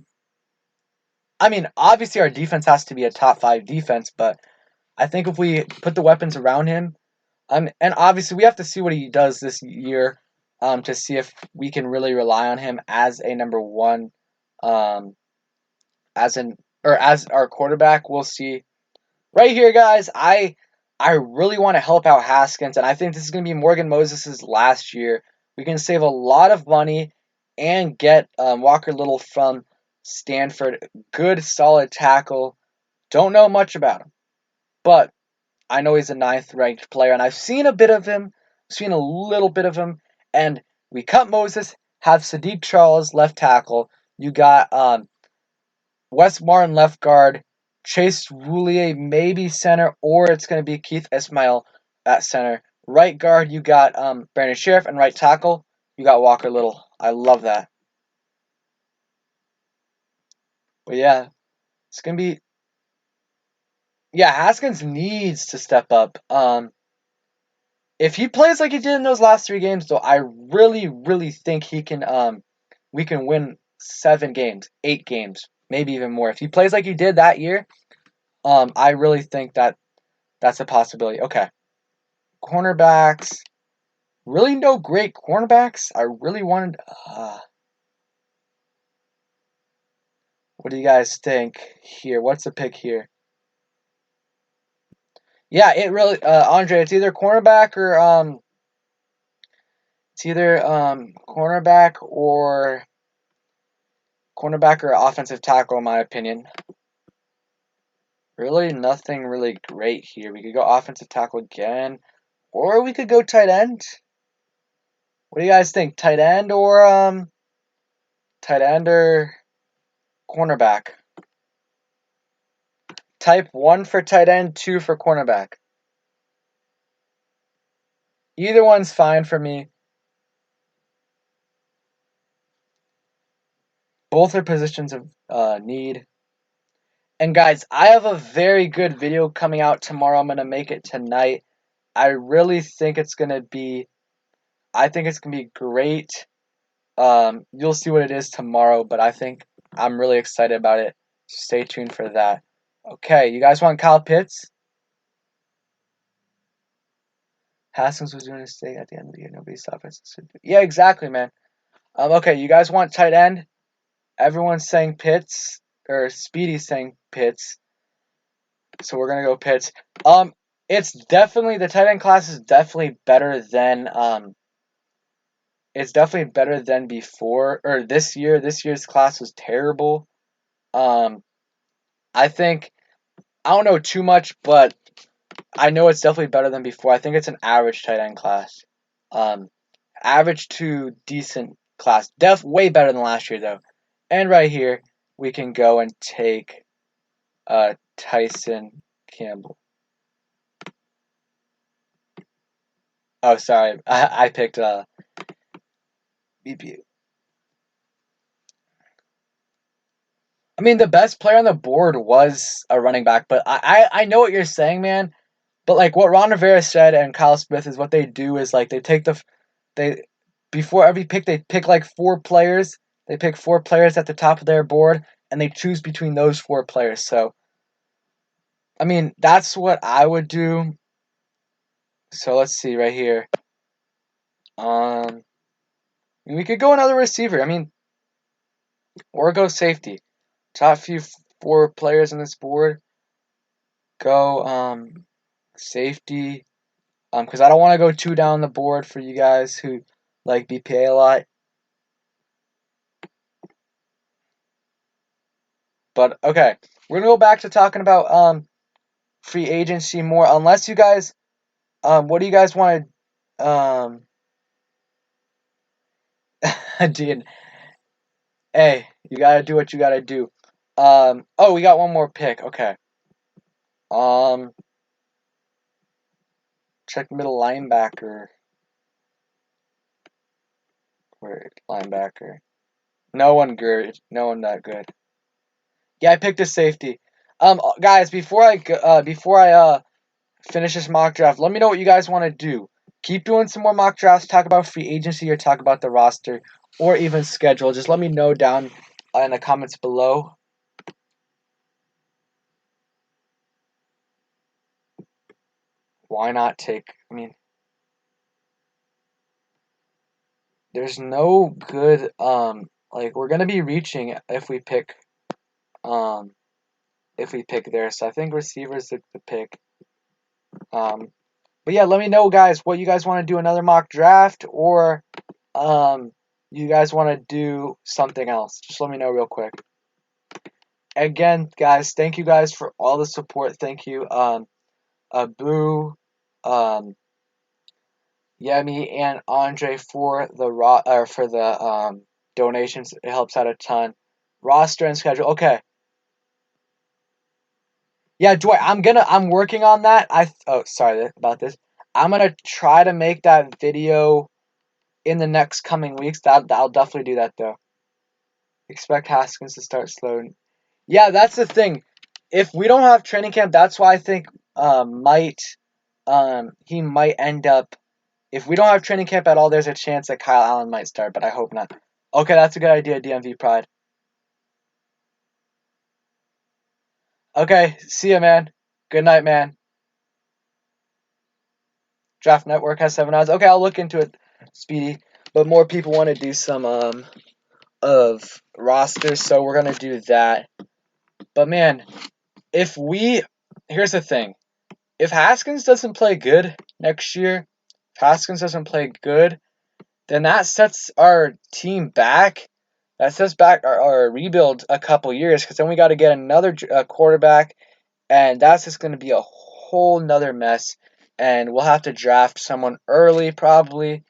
I mean, obviously our defense has to be a top 5 defense, but I think if we put the weapons around him, and obviously we have to see what he does this year, to see if we can really rely on him as a number one, um, as our quarterback. We'll see. Right here, guys, I really want to help out Haskins, and I think this is going to be Morgan Moses' last year. We can save a lot of money and get Walker Little from Stanford. Good, solid tackle. Don't know much about him, but I know he's a ninth-ranked player, and I've seen a bit of him, seen a little bit of him, and we cut Moses, have Sadiq Charles left tackle. You got Wes Martin left guard, Chase Roulier maybe center, or it's going to be Keith Ismail at center. Right guard, you got Brandon Sheriff, and right tackle, you got Walker Little. I love that. But yeah, it's going to be. Yeah, Haskins needs to step up. If he plays like he did in those last 3 games, though, I really, really think he can. We can win 7 games, 8 games, maybe even more. If he plays like he did that year, I really think that that's a possibility. Okay, cornerbacks. Really, no great cornerbacks. I really wanted. What do you guys think here? What's the pick here? Yeah, it really, Andre. It's either cornerback or cornerback or offensive tackle, in my opinion. Really, nothing really great here. We could go offensive tackle again, or we could go tight end. What do you guys think? Tight end or cornerback? Type 1 for tight end, 2 for cornerback. Either one's fine for me. Both are positions of need. And guys, I have a very good video coming out tomorrow. I'm going to make it tonight. I really think it's going to be great. You'll see what it is tomorrow, but I'm really excited about it. So stay tuned for that. Okay, you guys want Kyle Pitts? Haskins was doing his thing at the end of the year. Nobody stopped us. Yeah, exactly, man. Okay, you guys want tight end? Everyone's saying Pitts, or Speedy's saying Pitts. So we're gonna go Pitts. It's definitely the tight end class is definitely better than before or this year. This year's class was terrible. I think I don't know too much, but I know it's definitely better than before. I think it's an average tight end class. Average to decent class. Way better than last year though. And right here we can go and take Tyson Campbell. Oh, sorry. I picked BPU. I mean, the best player on the board was a running back, but I know what you're saying, man. But like what Ron Rivera said and Kyle Smith is what they do is like they before every pick they pick like 4 players. They pick 4 players at the top of their board and they choose between those 4 players. So I mean that's what I would do. So let's see right here. We could go another receiver. I mean, or go safety. Top 4 players on this board. Go safety. Because I don't want to go 2 down the board for you guys who like BPA a lot. But okay, we're gonna go back to talking about free agency more. Unless you guys, what do you guys want to dude? Hey, you gotta do what you gotta do. Oh, we got one more pick. Okay. Um, check middle linebacker. Where linebacker? No one good. No one that good. Yeah, I picked a safety. Guys, before I finish this mock draft, let me know what you guys want to do. Keep doing some more mock drafts. Talk about free agency or talk about the roster or even schedule. Just let me know down in the comments below. Why not take? I mean, there's no good. Like we're gonna be reaching if we pick there. So I think receivers the pick. But yeah, let me know, guys, what you guys want to do, another mock draft, or you guys want to do something else. Just let me know real quick. Again, guys, thank you guys for all the support. Thank you, Boo, Yemi, and Andre for the donations. It helps out a ton. Roster and schedule. Okay. Yeah, Dwight, I'm working on that. Sorry about this. I'm gonna try to make that video in the next coming weeks. I'll definitely do that though. Expect Haskins to start slow. Yeah, that's the thing. If we don't have training camp, that's why I think he might end up if we don't have training camp at all, there's a chance that Kyle Allen might start, but I hope not. Okay, that's a good idea, DMV Pride. Okay, see ya, man. Good night, man. Draft Network has 7 odds. Okay, I'll look into it, Speedy. But more people want to do some of rosters, so we're gonna do that. But man, here's the thing. If Haskins doesn't play good next year, then that sets our team back. That sets back our rebuild a couple years, because then we got to get another quarterback, and that's just going to be a whole nother mess. And we'll have to draft someone early probably,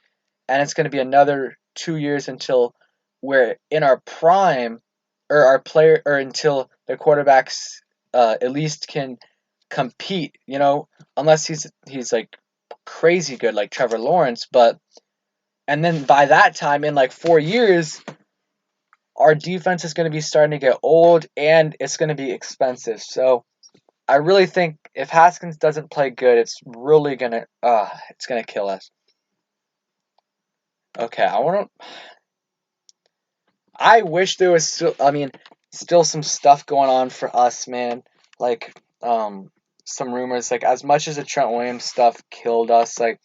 and it's going to be another 2 years until we're in our prime, or until the quarterbacks at least can compete. Unless he's like crazy good like Trevor Lawrence, and then by that time, in like 4 years, our defense is going to be starting to get old and it's going to be expensive. So I really think if Haskins doesn't play good, it's really gonna kill us. Okay, I wish there was still some stuff going on for us, man. Like some rumors, like as much as the Trent Williams stuff killed us, like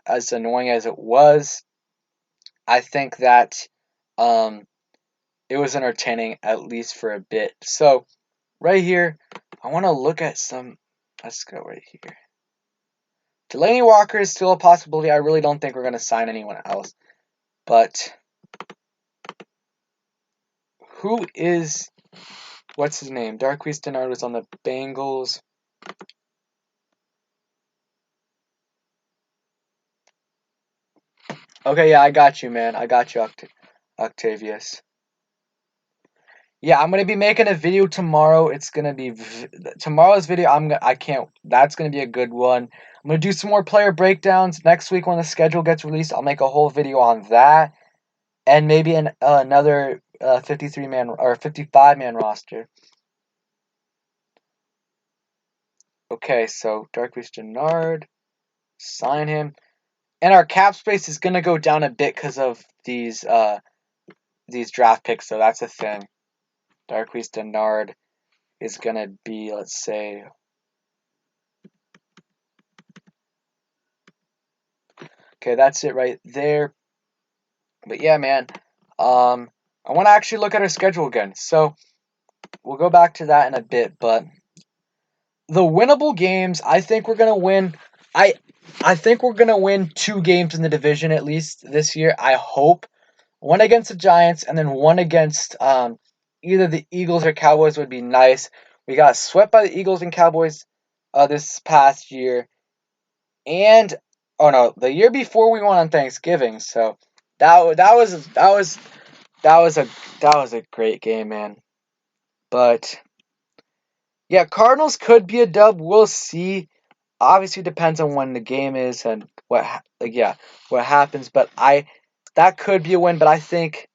as annoying as it was, I think that it was entertaining at least for a bit. So right here, I want to look at some. Let's go right here. Delanie Walker is still a possibility. I really don't think we're going to sign anyone else. But what's his name? Darquise Dennard was on the Bengals. Okay, yeah, I got you, man. I got you, Octavius. Yeah, I'm gonna be making a video tomorrow. It's gonna be tomorrow's video. That's gonna be a good one. I'm gonna do some more player breakdowns next week when the schedule gets released. I'll make a whole video on that, and maybe another 53-man or 55-man roster. Okay, so Darquise Dennard, sign him, and our cap space is gonna go down a bit because of these draft picks. So that's a thing. Darquise Dennard is gonna be, let's say. Okay, that's it right there. But yeah, man, I want to actually look at our schedule again. So we'll go back to that in a bit. But the winnable games, I think we're gonna win. I think we're gonna win 2 games in the division at least this year. I hope one against the Giants and then one against either the Eagles or Cowboys would be nice. We got swept by the Eagles and Cowboys this past year, and oh no, the year before we won on Thanksgiving. So that was a great game, man. But yeah, Cardinals could be a dub. We'll see. Obviously, depends on when the game is and what happens. But that could be a win. But I think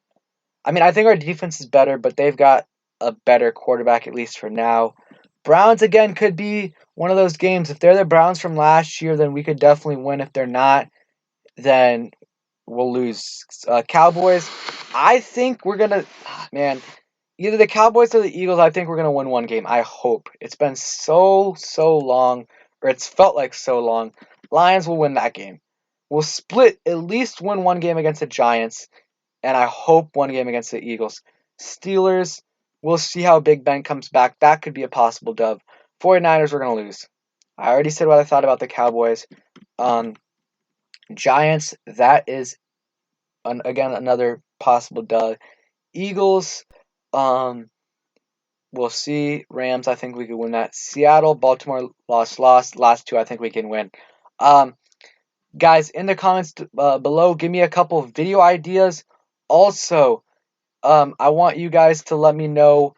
our defense is better, but they've got a better quarterback at least for now. Browns again could be one of those games. If they're the Browns from last year, then we could definitely win. If they're not, then we'll lose. Cowboys, I think we're gonna, man, either the Cowboys or the Eagles. I think we're gonna win one game. I hope. It's been so long, or it's felt like so long. Lions will win that game. We'll at least win one game against the Giants, and I hope one game against the Eagles. Steelers, we'll see how Big Ben comes back. That could be a possible dub. 49ers, we're gonna lose. I already said what I thought about the Cowboys. Giants, that is again another possible dub. Eagles, we'll see. Rams, I think we could win that. Seattle, Baltimore, lost. Last 2, I think we can win. Guys, in the comments below, give me a couple of video ideas. Also, I want you guys to let me know.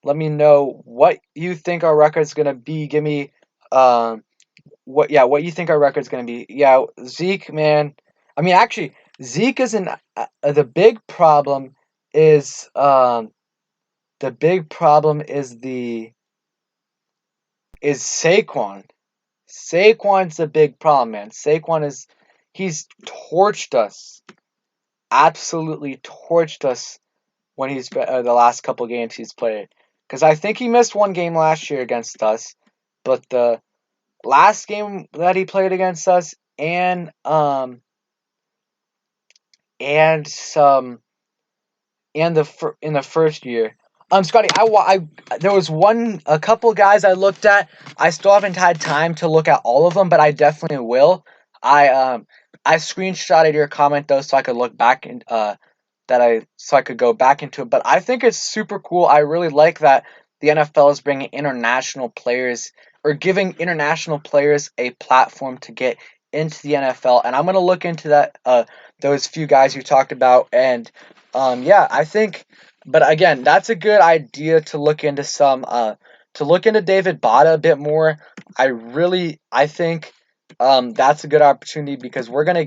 Let me know what you think our record's gonna be. Give me what you think our record's gonna be. Yeah, Zeke, man. Actually, Zeke isn't. The big problem is is Saquon. Saquon's a big problem, man. He's torched us, absolutely torched us when he's the last couple games he's played. Because I think he missed one game last year against us, but the last game that he played against us and some in the first year. Scotty, there was a couple guys I looked at. I still haven't had time to look at all of them, but I definitely will. I screenshotted your comment though, so I could look back and so I could go back into it. But I think it's super cool. I really like that the NFL is bringing international players or giving international players a platform to get into the NFL, and I'm gonna look into that. Those few guys you talked about, and yeah, I think. But again, that's a good idea to look into David Bada a bit more. I think that's a good opportunity because we're gonna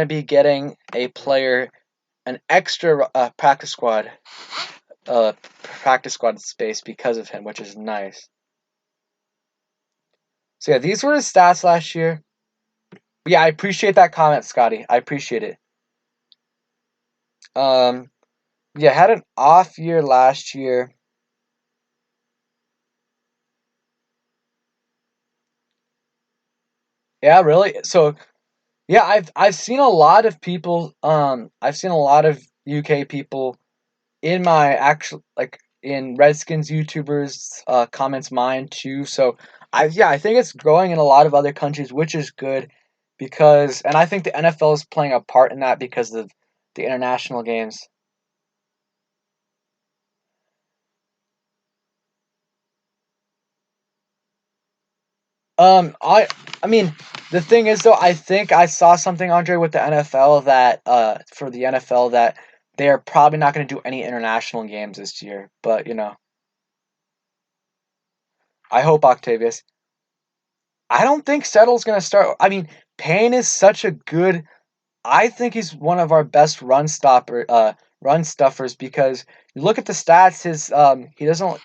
be getting a player, an extra practice squad space because of him, which is nice. So yeah, these were his stats last year. Yeah, I appreciate that comment, Scotty. I appreciate it. Um, yeah, had an off year last year. Yeah, really. So yeah, I've seen a lot of people. I've seen a lot of UK people in my actual like in Redskins YouTubers comments mine too. So I think it's growing in a lot of other countries, which is good because and I think the NFL is playing a part in that because of the international games. I mean, the thing is though, I think I saw something, Andre, with the NFL that for the NFL that they're probably not going to do any international games this year. But I hope Octavius. I don't think Settle's going to start. I mean, Payne is such a good. I think he's one of our best run stuffers because you look at the stats. He doesn't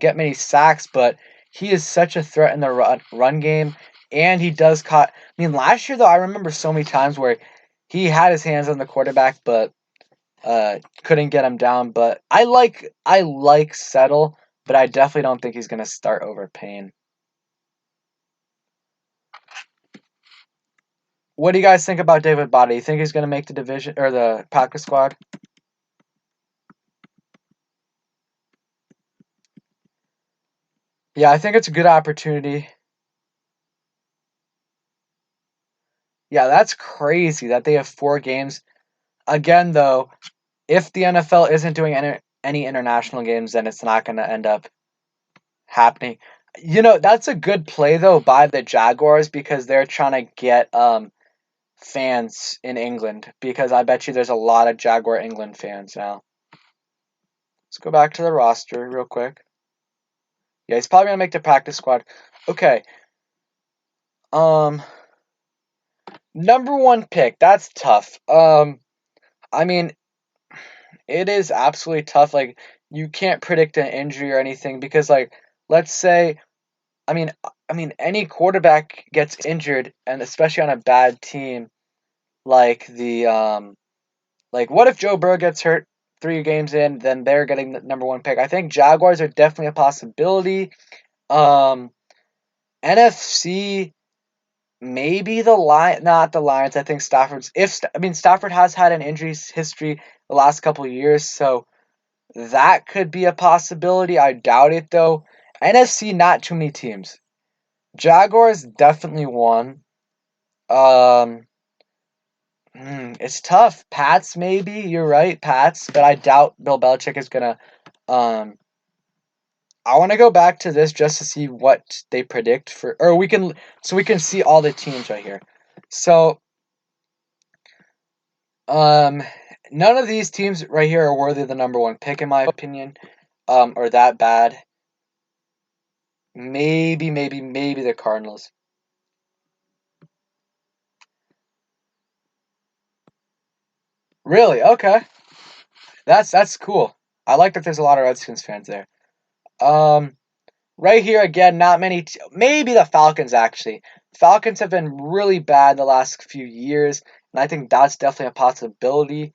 get many sacks, but he is such a threat in the run game, and he does caught. I mean, last year though, I remember so many times where he had his hands on the quarterback, but couldn't get him down. But I like Settle, but I definitely don't think he's gonna start over Payne. What do you guys think about David Body? You think he's gonna make the division or the practice squad? Yeah, I think it's a good opportunity. Yeah, that's crazy that they have 4 games. Again, though, if the NFL isn't doing any international games, then it's not going to end up happening. That's a good play though by the Jaguars because they're trying to get fans in England because I bet you there's a lot of Jaguar England fans now. Let's go back to the roster real quick. Yeah, he's probably gonna make the practice squad. Okay. Um, number one pick. That's tough. I mean, it is absolutely tough. Like you can't predict an injury or anything because like let's say I mean any quarterback gets injured and especially on a bad team like what if Joe Burrow gets hurt 3 games in, then they're getting the number one pick. I think Jaguars are definitely a possibility. Um NFC maybe not the Lions. I think Stafford has had an injury history the last couple of years, so that could be a possibility. I doubt it though. NFC, not too many teams. Jaguars definitely one. Um, it's tough. Pats maybe. You're right, Pats, but I doubt Bill Belichick is gonna. Um, I want to go back to this just to see what they predict or we can see all the teams right here. So, um, none of these teams right here are worthy of the number one pick in my opinion. Or that bad. Maybe the Cardinals. Really? Okay. That's cool. I like that there's a lot of Redskins fans there. Um, right here again, not many. Maybe the Falcons actually. Falcons have been really bad the last few years, and I think that's definitely a possibility.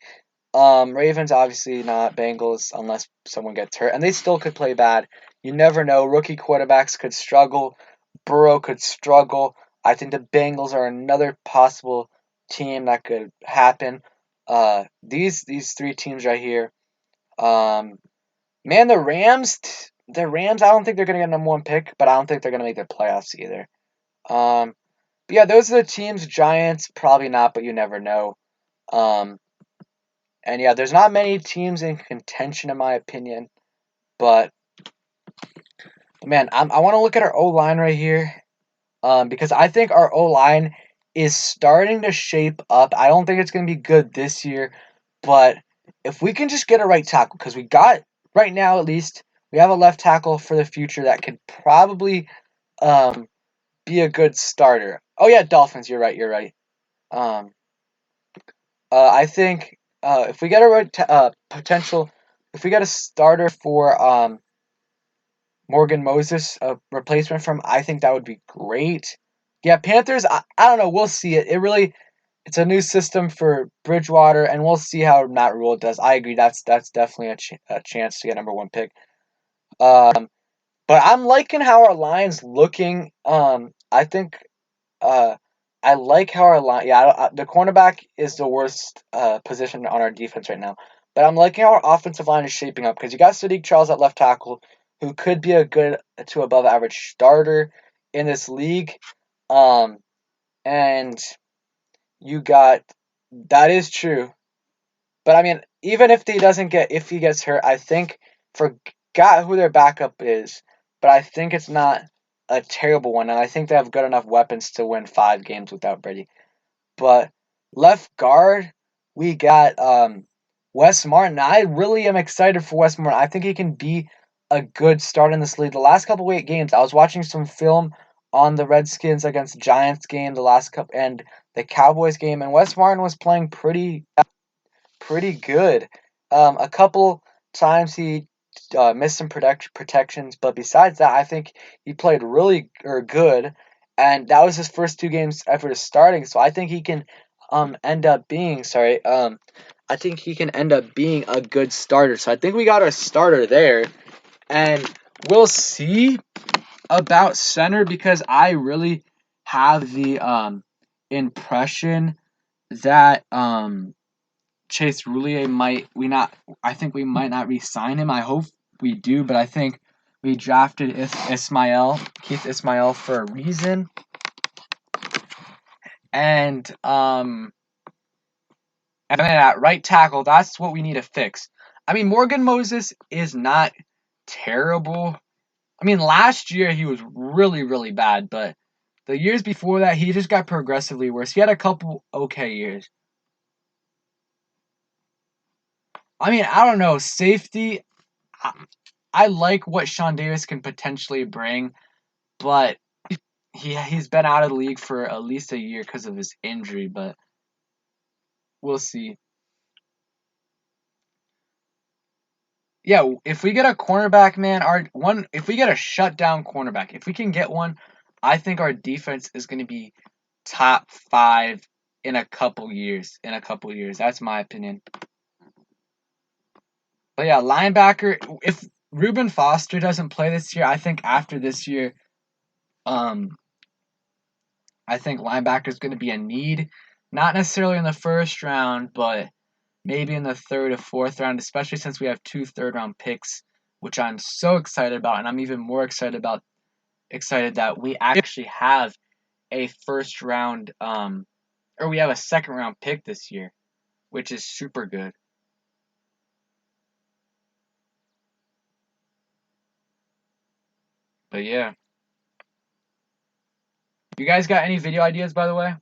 Ravens obviously not. Bengals unless someone gets hurt, and they still could play bad. You never know. Rookie quarterbacks could struggle. Burrow could struggle. I think the Bengals are another possible team that could happen. These three teams right here. Um, Man, the Rams. I don't think they're gonna get number one pick, but I don't think they're gonna make the playoffs either. Um, but yeah, those are the teams. Giants probably not, but you never know. Um, and yeah, there's not many teams in contention in my opinion. But man, I want to look at our O line right here. Because I think our O line is starting to shape up. I don't think it's gonna be good this year, but if we can just get a right tackle, because we got right now at least we have a left tackle for the future that could probably um be a good starter. Oh yeah, Dolphins. You're right. You're right. Um, I think if we get a right potential, if we get a starter for Morgan Moses, a replacement from, I think that would be great. Yeah, Panthers. I don't know. We'll see it. It's a new system for Bridgewater, and we'll see how Matt Rule does. I agree. That's definitely a chance to get number one pick. Um, but I'm liking how our line's looking. I think Uh, I like how our line. Yeah, the cornerback is the worst position on our defense right now. But I'm liking how our offensive line is shaping up because you got Sadiq Charles at left tackle, who could be a good to above average starter in this league. Um, and you got that is true. But I mean, even if he gets hurt, I think forgot who their backup is. But I think it's not a terrible one, and I think they have good enough weapons to win 5 games without Brady. But left guard, we got Wes Martin. I really am excited for Wes Martin. I think he can be a good start in this league. The last couple of games, I was watching some film on the Redskins against Giants game, the last couple, and the Cowboys game, and Wes Martin was playing pretty good. A couple times he missed some protections, but besides that, I think he played really good, and that was his first 2 games ever starting. So I think he can end up being I think he can end up being a good starter. So I think we got our starter there, and we'll see about center because I really have the impression that Chase Roulier I think we might not re-sign him. I hope we do, but I think we drafted Keith Ismail for a reason. And then at right tackle, that's what we need to fix. I mean, Morgan Moses is not terrible. I mean, last year he was really, really bad, but the years before that, he just got progressively worse. He had a couple okay years. I mean, I don't know. Safety, I like what Sean Davis can potentially bring, but he's been out of the league for at least a year because of his injury, but we'll see. Yeah, if we get a cornerback, man, if we get a shutdown cornerback, if we can get one, I think our defense is going to be top 5 in a couple years. That's my opinion. But yeah, linebacker, if Reuben Foster doesn't play this year, I think after this year, um, I think linebacker is going to be a need. Not necessarily in the first round, but maybe in the third or fourth round, especially since we have 2 third-round picks, which I'm so excited about, and I'm even more excited that we actually have a first round, or we have a second-round pick this year, which is super good. But yeah. You guys got any video ideas, by the way?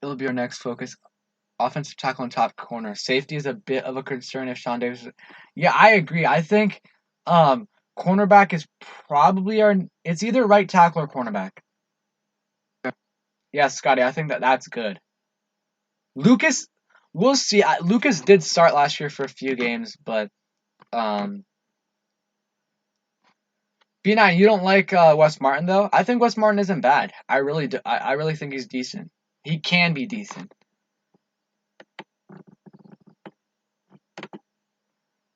It'll be our next focus. Offensive tackle and top corner. Safety is a bit of a concern if Sean Davis. Yeah, I agree. I think cornerback is probably it's either right tackle or cornerback. Yeah, Scotty, I think that's good. Lucas We'll see. Lucas did start last year for a few games, but B9, you don't like Wes Martin though? I think Wes Martin isn't bad. I really do. I really think he's decent. He can be decent.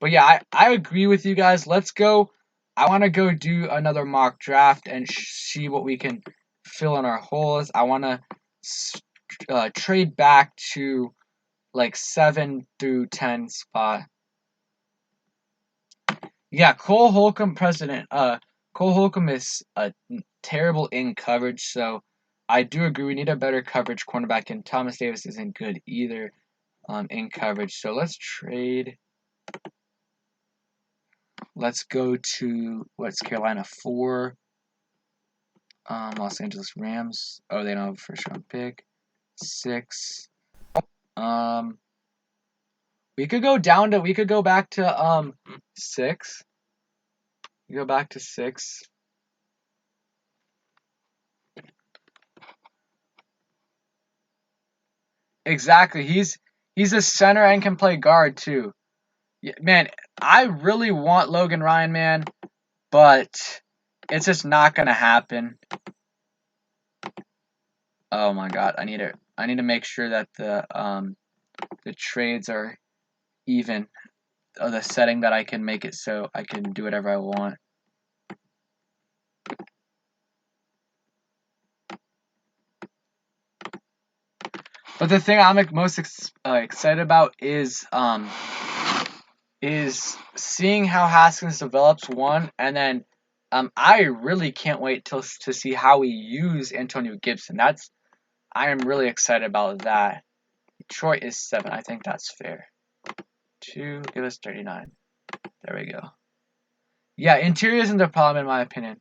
But yeah, I agree with you guys. Let's go. I want to go do another mock draft and see what we can fill in our holes. I want to trade back to like 7 through 10 spot. Yeah, Cole Holcomb, president. Cole Holcomb is terrible in coverage, so I do agree we need a better coverage cornerback, and Thomas Davis isn't good either in coverage. So let's trade. Let's go to what's Carolina 4. Los Angeles Rams. Oh, they don't have a first round pick. 6. We could go down to. We could go back to 6. We go back to 6. Exactly. He's a center and can play guard too. Yeah, man, I really want Logan Ryan, man, but it's just not gonna happen. Oh my god, I need to make sure that the trades are even. The setting that I can make it so I can do whatever I want. But the thing I'm most excited about is seeing how Haskins develops, one, and then I really can't wait to see how we use Antonio Gibson. I am really excited about that. Detroit is 7. I think that's fair. 2, give us 39. There we go. Yeah, interior isn't the problem in my opinion.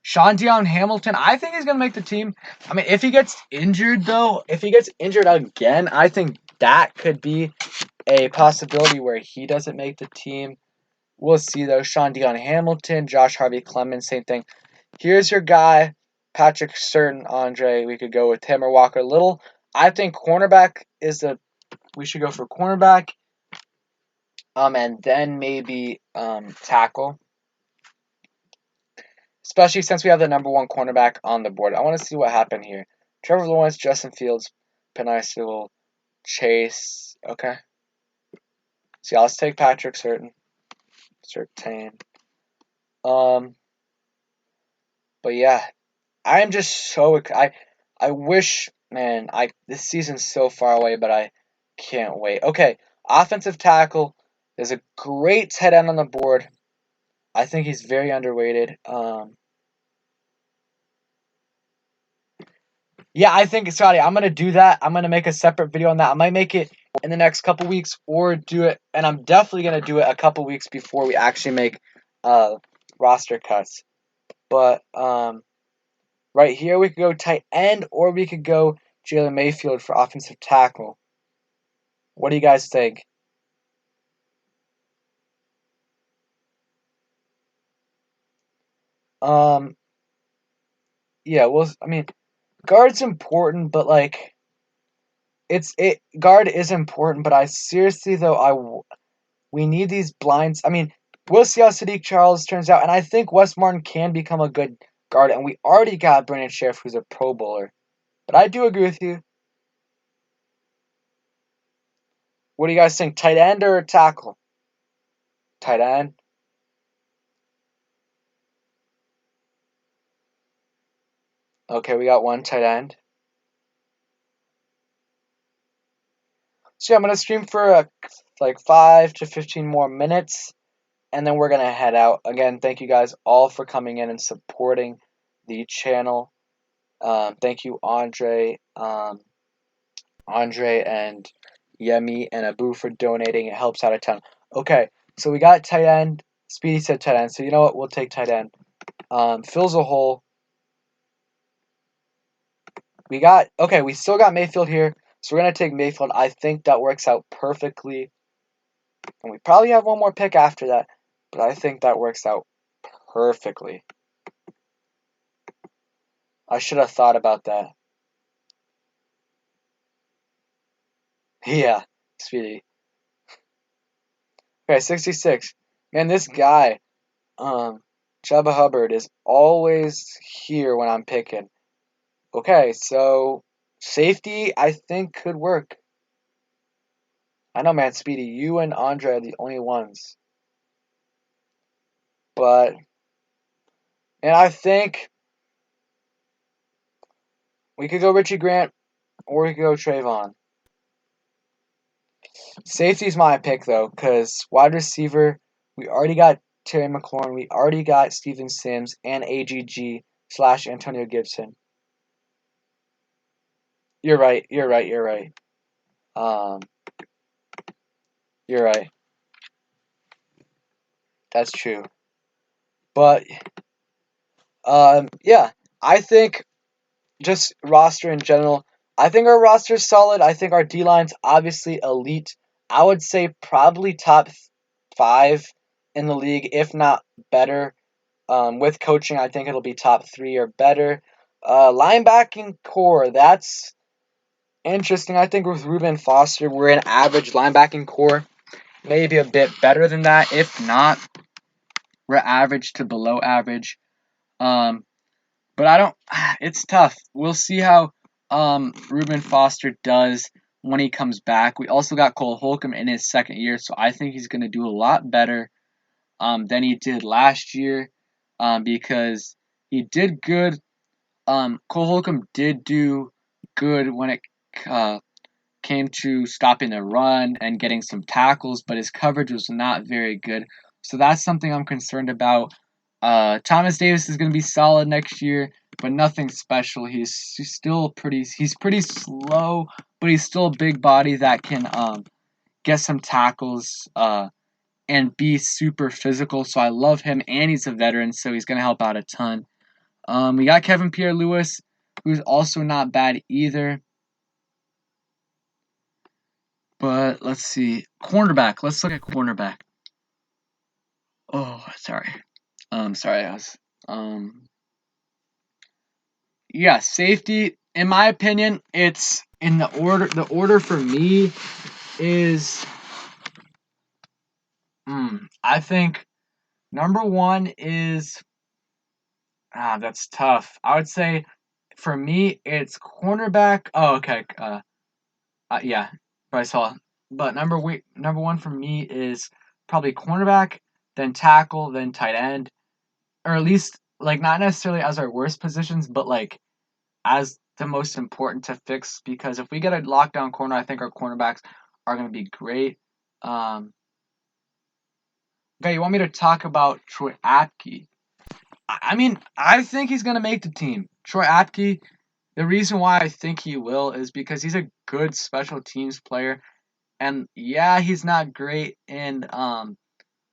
Sean Dion Hamilton, I think he's going to make the team. I mean, if he gets injured, though, if he gets injured again, I think that could be a possibility where he doesn't make the team. We'll see, though. Sean Dion Hamilton, Josh Harvey Clemens, same thing. Here's your guy, Patrick Surtain, Andre. We could go with him or Walker Little. I think cornerback we should go for cornerback. And then maybe tackle. Especially since we have the number 1 cornerback on the board. I want to see what happened here. Trevor Lawrence, Justin Fields, Penei Sewell, Chase. Okay. So yeah, let's take Patrick Surtain. But yeah, I am just so I wish, man, this season's so far away, but I can't wait. Okay, offensive tackle. There's a great tight end on the board. I think he's very underrated. Yeah, I think, Scotty, I'm going to do that. I'm going to make a separate video on that. I might make it in the next couple weeks or do it, and I'm definitely going to do it a couple weeks before we actually make roster cuts. But right here, we could go tight end, or we could go Jalen Mayfield for offensive tackle. What do you guys think? Yeah, well, I mean, guard's important, but like, guard is important, but I seriously though we need these blinds. I mean, we'll see how Sadiq Charles turns out, and I think Wes Martin can become a good guard, and we already got Brandon Sheriff, who's a Pro Bowler. But I do agree with you. What do you guys think, tight end or tackle? Tight end. Okay, we got one tight end. So yeah, I'm gonna stream for like 5 to 15 more minutes, and then we're gonna head out. Again, thank you guys all for coming in and supporting the channel. Thank you, Andre and Yemi and Abu for donating. It helps out a ton. Okay, so we got tight end. Speedy said tight end, so you know what? We'll take tight end. Fills a hole. We still got Mayfield here, so we're going to take Mayfield. I think that works out perfectly. And we probably have one more pick after that, but I think that works out perfectly. I should have thought about that. Yeah, Speedy. Okay, 66. Man, this guy, Chuba Hubbard, is always here when I'm picking. Okay, so safety, I think, could work. I know, man, Speedy, you and Andre are the only ones. But, and I think we could go Richie Grant or we could go Trayvon. Safety's my pick, though, because wide receiver, we already got Terry McLaurin, we already got Steven Sims, and AGG / Antonio Gibson. You're right. Um, you're right. That's true. But, yeah, I think just roster in general, I think our roster is solid. I think our D line's obviously elite. I would say probably top 5 in the league, if not better. With coaching, I think it'll be top 3 or better. Linebacking core, that's interesting. I think with Reuben Foster, we're an average linebacking core. Maybe a bit better than that. If not, we're average to below average. But I don't. It's tough. We'll see how Reuben Foster does when he comes back. We also got Cole Holcomb in his second year, so I think he's going to do a lot better than he did last year because he did good. Cole Holcomb did do good when it came to stopping the run and getting some tackles, but his coverage was not very good. So that's something I'm concerned about. Thomas Davis is going to be solid next year, but nothing special. He's still pretty slow, but he's still a big body that can get some tackles and be super physical. So I love him, and he's a veteran, so he's going to help out a ton. We got Kevin Pierre-Louis, who's also not bad either. But let's see. Cornerback. Let's look at cornerback. Oh, sorry. Sorry, I was yeah, safety, in my opinion, it's in the order for me is I think number 1 is that's tough. I would say for me it's cornerback. Oh, okay. Yeah, Bryce Hall. But number 1 for me is probably cornerback, then tackle, then tight end, or at least like not necessarily as our worst positions, but like as the most important to fix, because if we get a lockdown corner, I think our cornerbacks are going to be great. Okay, you want me to talk about Troy Apke? I mean, I think he's going to make the team. Troy Apke, the reason why I think he will is because he's a good special teams player. And yeah, he's not great in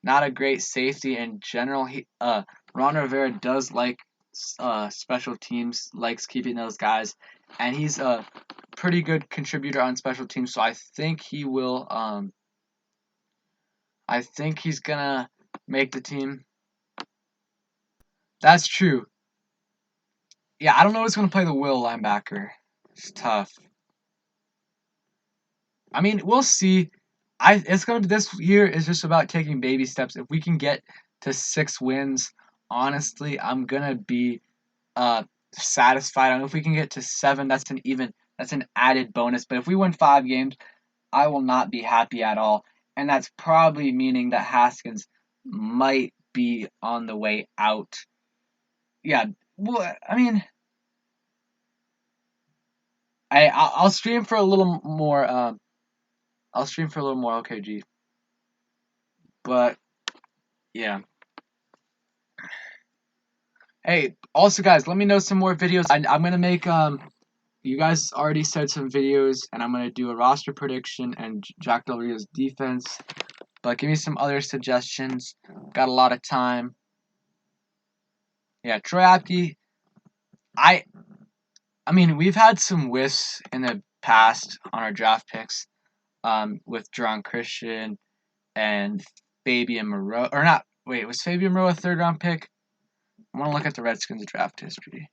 not a great safety in general. Ron Rivera does like special teams, likes keeping those guys, and he's a pretty good contributor on special teams. So I think he will. I think he's gonna make the team. That's true. Yeah, I don't know who's gonna play the will linebacker. It's tough. I mean, we'll see. This year is just about taking baby steps. If we can get to 6 wins, honestly, I'm gonna be satisfied. I don't know if we can get to 7. That's an added bonus. But if we win 5 games, I will not be happy at all. And that's probably meaning that Haskins might be on the way out. Yeah. Well, I mean, I'll stream for a little more. I'll stream for a little more OKG. But yeah. Hey, also guys, let me know some more videos. I'm gonna make you guys already said some videos, and I'm gonna do a roster prediction and Jack Del Rio's defense. But give me some other suggestions. Got a lot of time. Yeah, Troy Apke. I mean, we've had some whiffs in the past on our draft picks, with Jerron Christian and Fabian Moreau. Or not? Wait, was Fabian Moreau a 3rd round pick? I want to look at the Redskins draft history.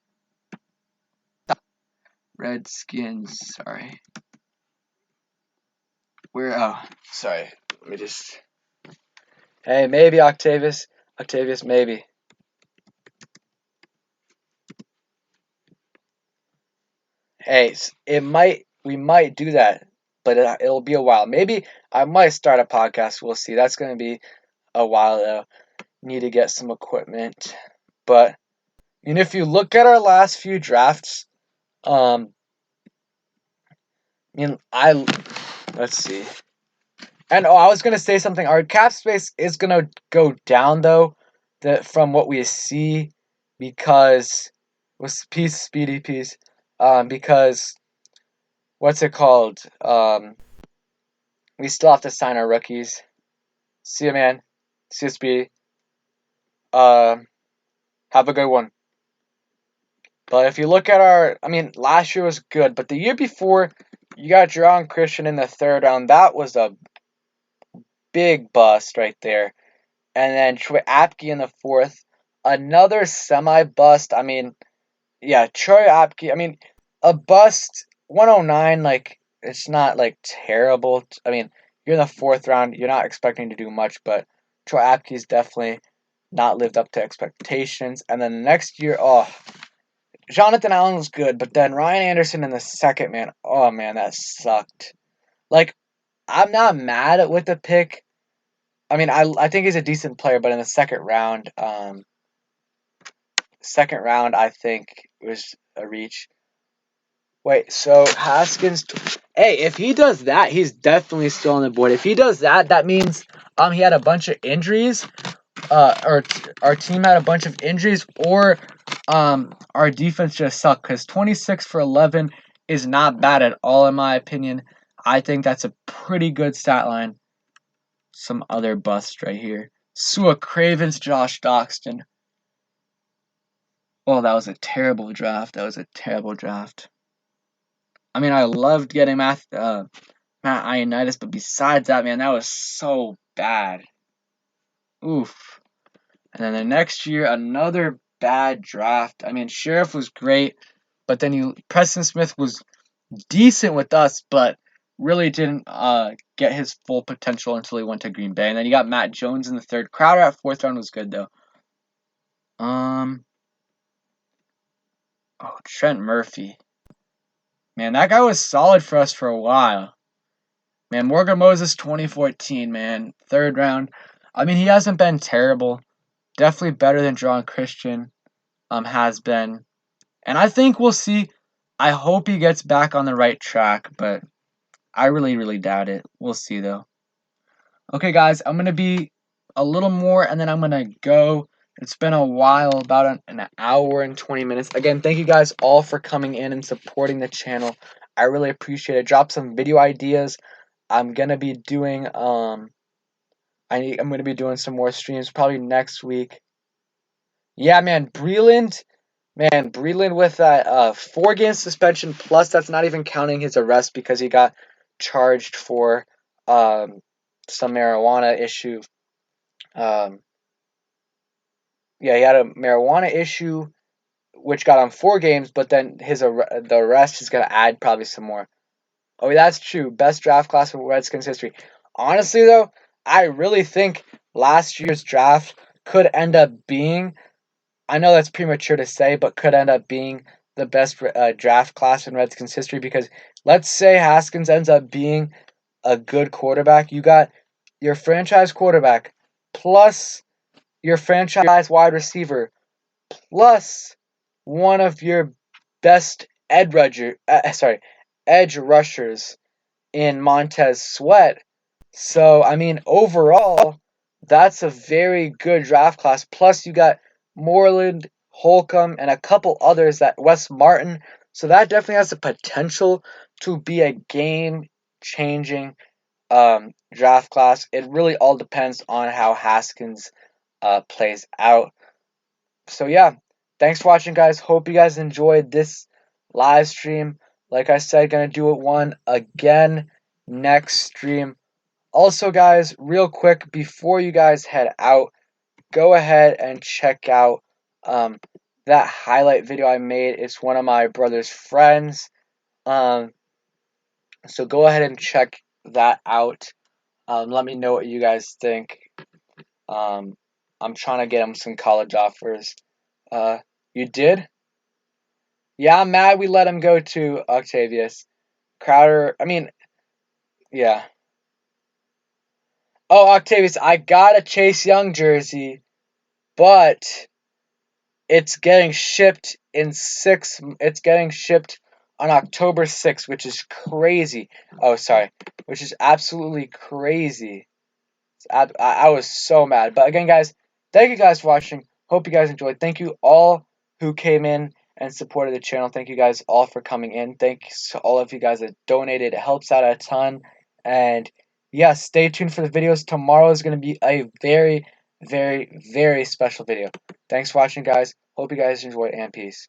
Redskins, sorry. Sorry. Let me just. Hey, maybe Octavius, maybe. Hey, we might do that, but it'll be a while. Maybe I might start a podcast. We'll see. That's gonna be a while though. Need to get some equipment, but if you look at our last few drafts, let's see. And I was gonna say something. Our cap space is gonna go down though, from what we see, because speedy piece, because what's it called? We still have to sign our rookies. See you, man. See you, Speedy. Have a good one. But if you look at last year was good, but the year before, you got Jerron Christian in the 3rd round. That was a big bust right there. And then Troy Apke in the 4th. Another semi-bust. Troy Apke. A bust, 109, it's not, terrible. You're in the 4th round. You're not expecting to do much, but Troy Apke's definitely not lived up to expectations. And then the next year, Jonathan Allen was good, but then Ryan Anderson in the 2nd, man. Oh, man, that sucked. I'm not mad with the pick. I think he's a decent player, but in the 2nd round, I think was a reach. Wait, so Haskins, hey, if he does that, he's definitely still on the board. If he does that, that means he had a bunch of injuries, or our team had a bunch of injuries, or our defense just sucked, because 26 for 11 is not bad at all in my opinion. I think that's a pretty good stat line. Some other bust right here. Sua Cravens, Josh Doxton. Oh, that was a terrible draft. I loved getting Matt Ioannidis, but besides that, man, that was so bad. Oof. And then the next year, another bad draft. Sheriff was great, but then Preston Smith was decent with us, but really didn't get his full potential until he went to Green Bay. And then you got Matt Jones in the 3rd. Crowder at 4th round was good though. Trent Murphy. Man, that guy was solid for us for a while. Man, Morgan Moses 2014, man. 3rd round. He hasn't been terrible. Definitely better than Jerron Christian has been. And I think we'll see. I hope he gets back on the right track, but I really, really doubt it. We'll see, though. Okay, guys, I'm going to be a little more, and then I'm going to go. It's been a while, about an hour and 20 minutes. Again, thank you guys all for coming in and supporting the channel. I really appreciate it. Drop some video ideas. I'm going to be doing, I'm going to be doing some more streams probably next week. Yeah, man, Breland with that 4-game suspension, plus that's not even counting his arrest because he got charged for some marijuana issue. He had a marijuana issue, which got him 4 games, but then the arrest is gonna add probably some more. Oh, that's true. Best draft class in Redskins history. Honestly, though, I really think last year's draft could end up being. I know that's premature to say, but could end up being the best draft class in Redskins history, because let's say Haskins ends up being a good quarterback. You got your franchise quarterback plus your franchise wide receiver plus one of your best edge rushers in Montez Sweat. So, overall, that's a very good draft class. Plus, you got Moreland, Holcomb, and a couple others, that Wes Martin. So that definitely has the potential to be a game-changing draft class. It really all depends on how Haskins plays out. So yeah, thanks for watching, guys. Hope you guys enjoyed this live stream. Like I said, gonna do it one again next stream. Also, guys, real quick, before you guys head out, go ahead and check out that highlight video I made. It's one of my brother's friends. So go ahead and check that out. Let me know what you guys think. I'm trying to get him some college offers. You did? Yeah, I'm mad we let him go to Octavius. Crowder, I mean, yeah. Oh, Octavius, I got a Chase Young jersey, but it's getting shipped it's getting shipped on October 6th, which is crazy. Oh, sorry. Which is absolutely crazy. I was so mad. But again, guys, thank you guys for watching. Hope you guys enjoyed. Thank you all who came in and supported the channel. Thank you guys all for coming in. Thanks to all of you guys that donated. It helps out a ton. And yeah, stay tuned for the videos. Tomorrow is going to be a very, very, very special video. Thanks for watching, guys. Hope you guys enjoy, and peace.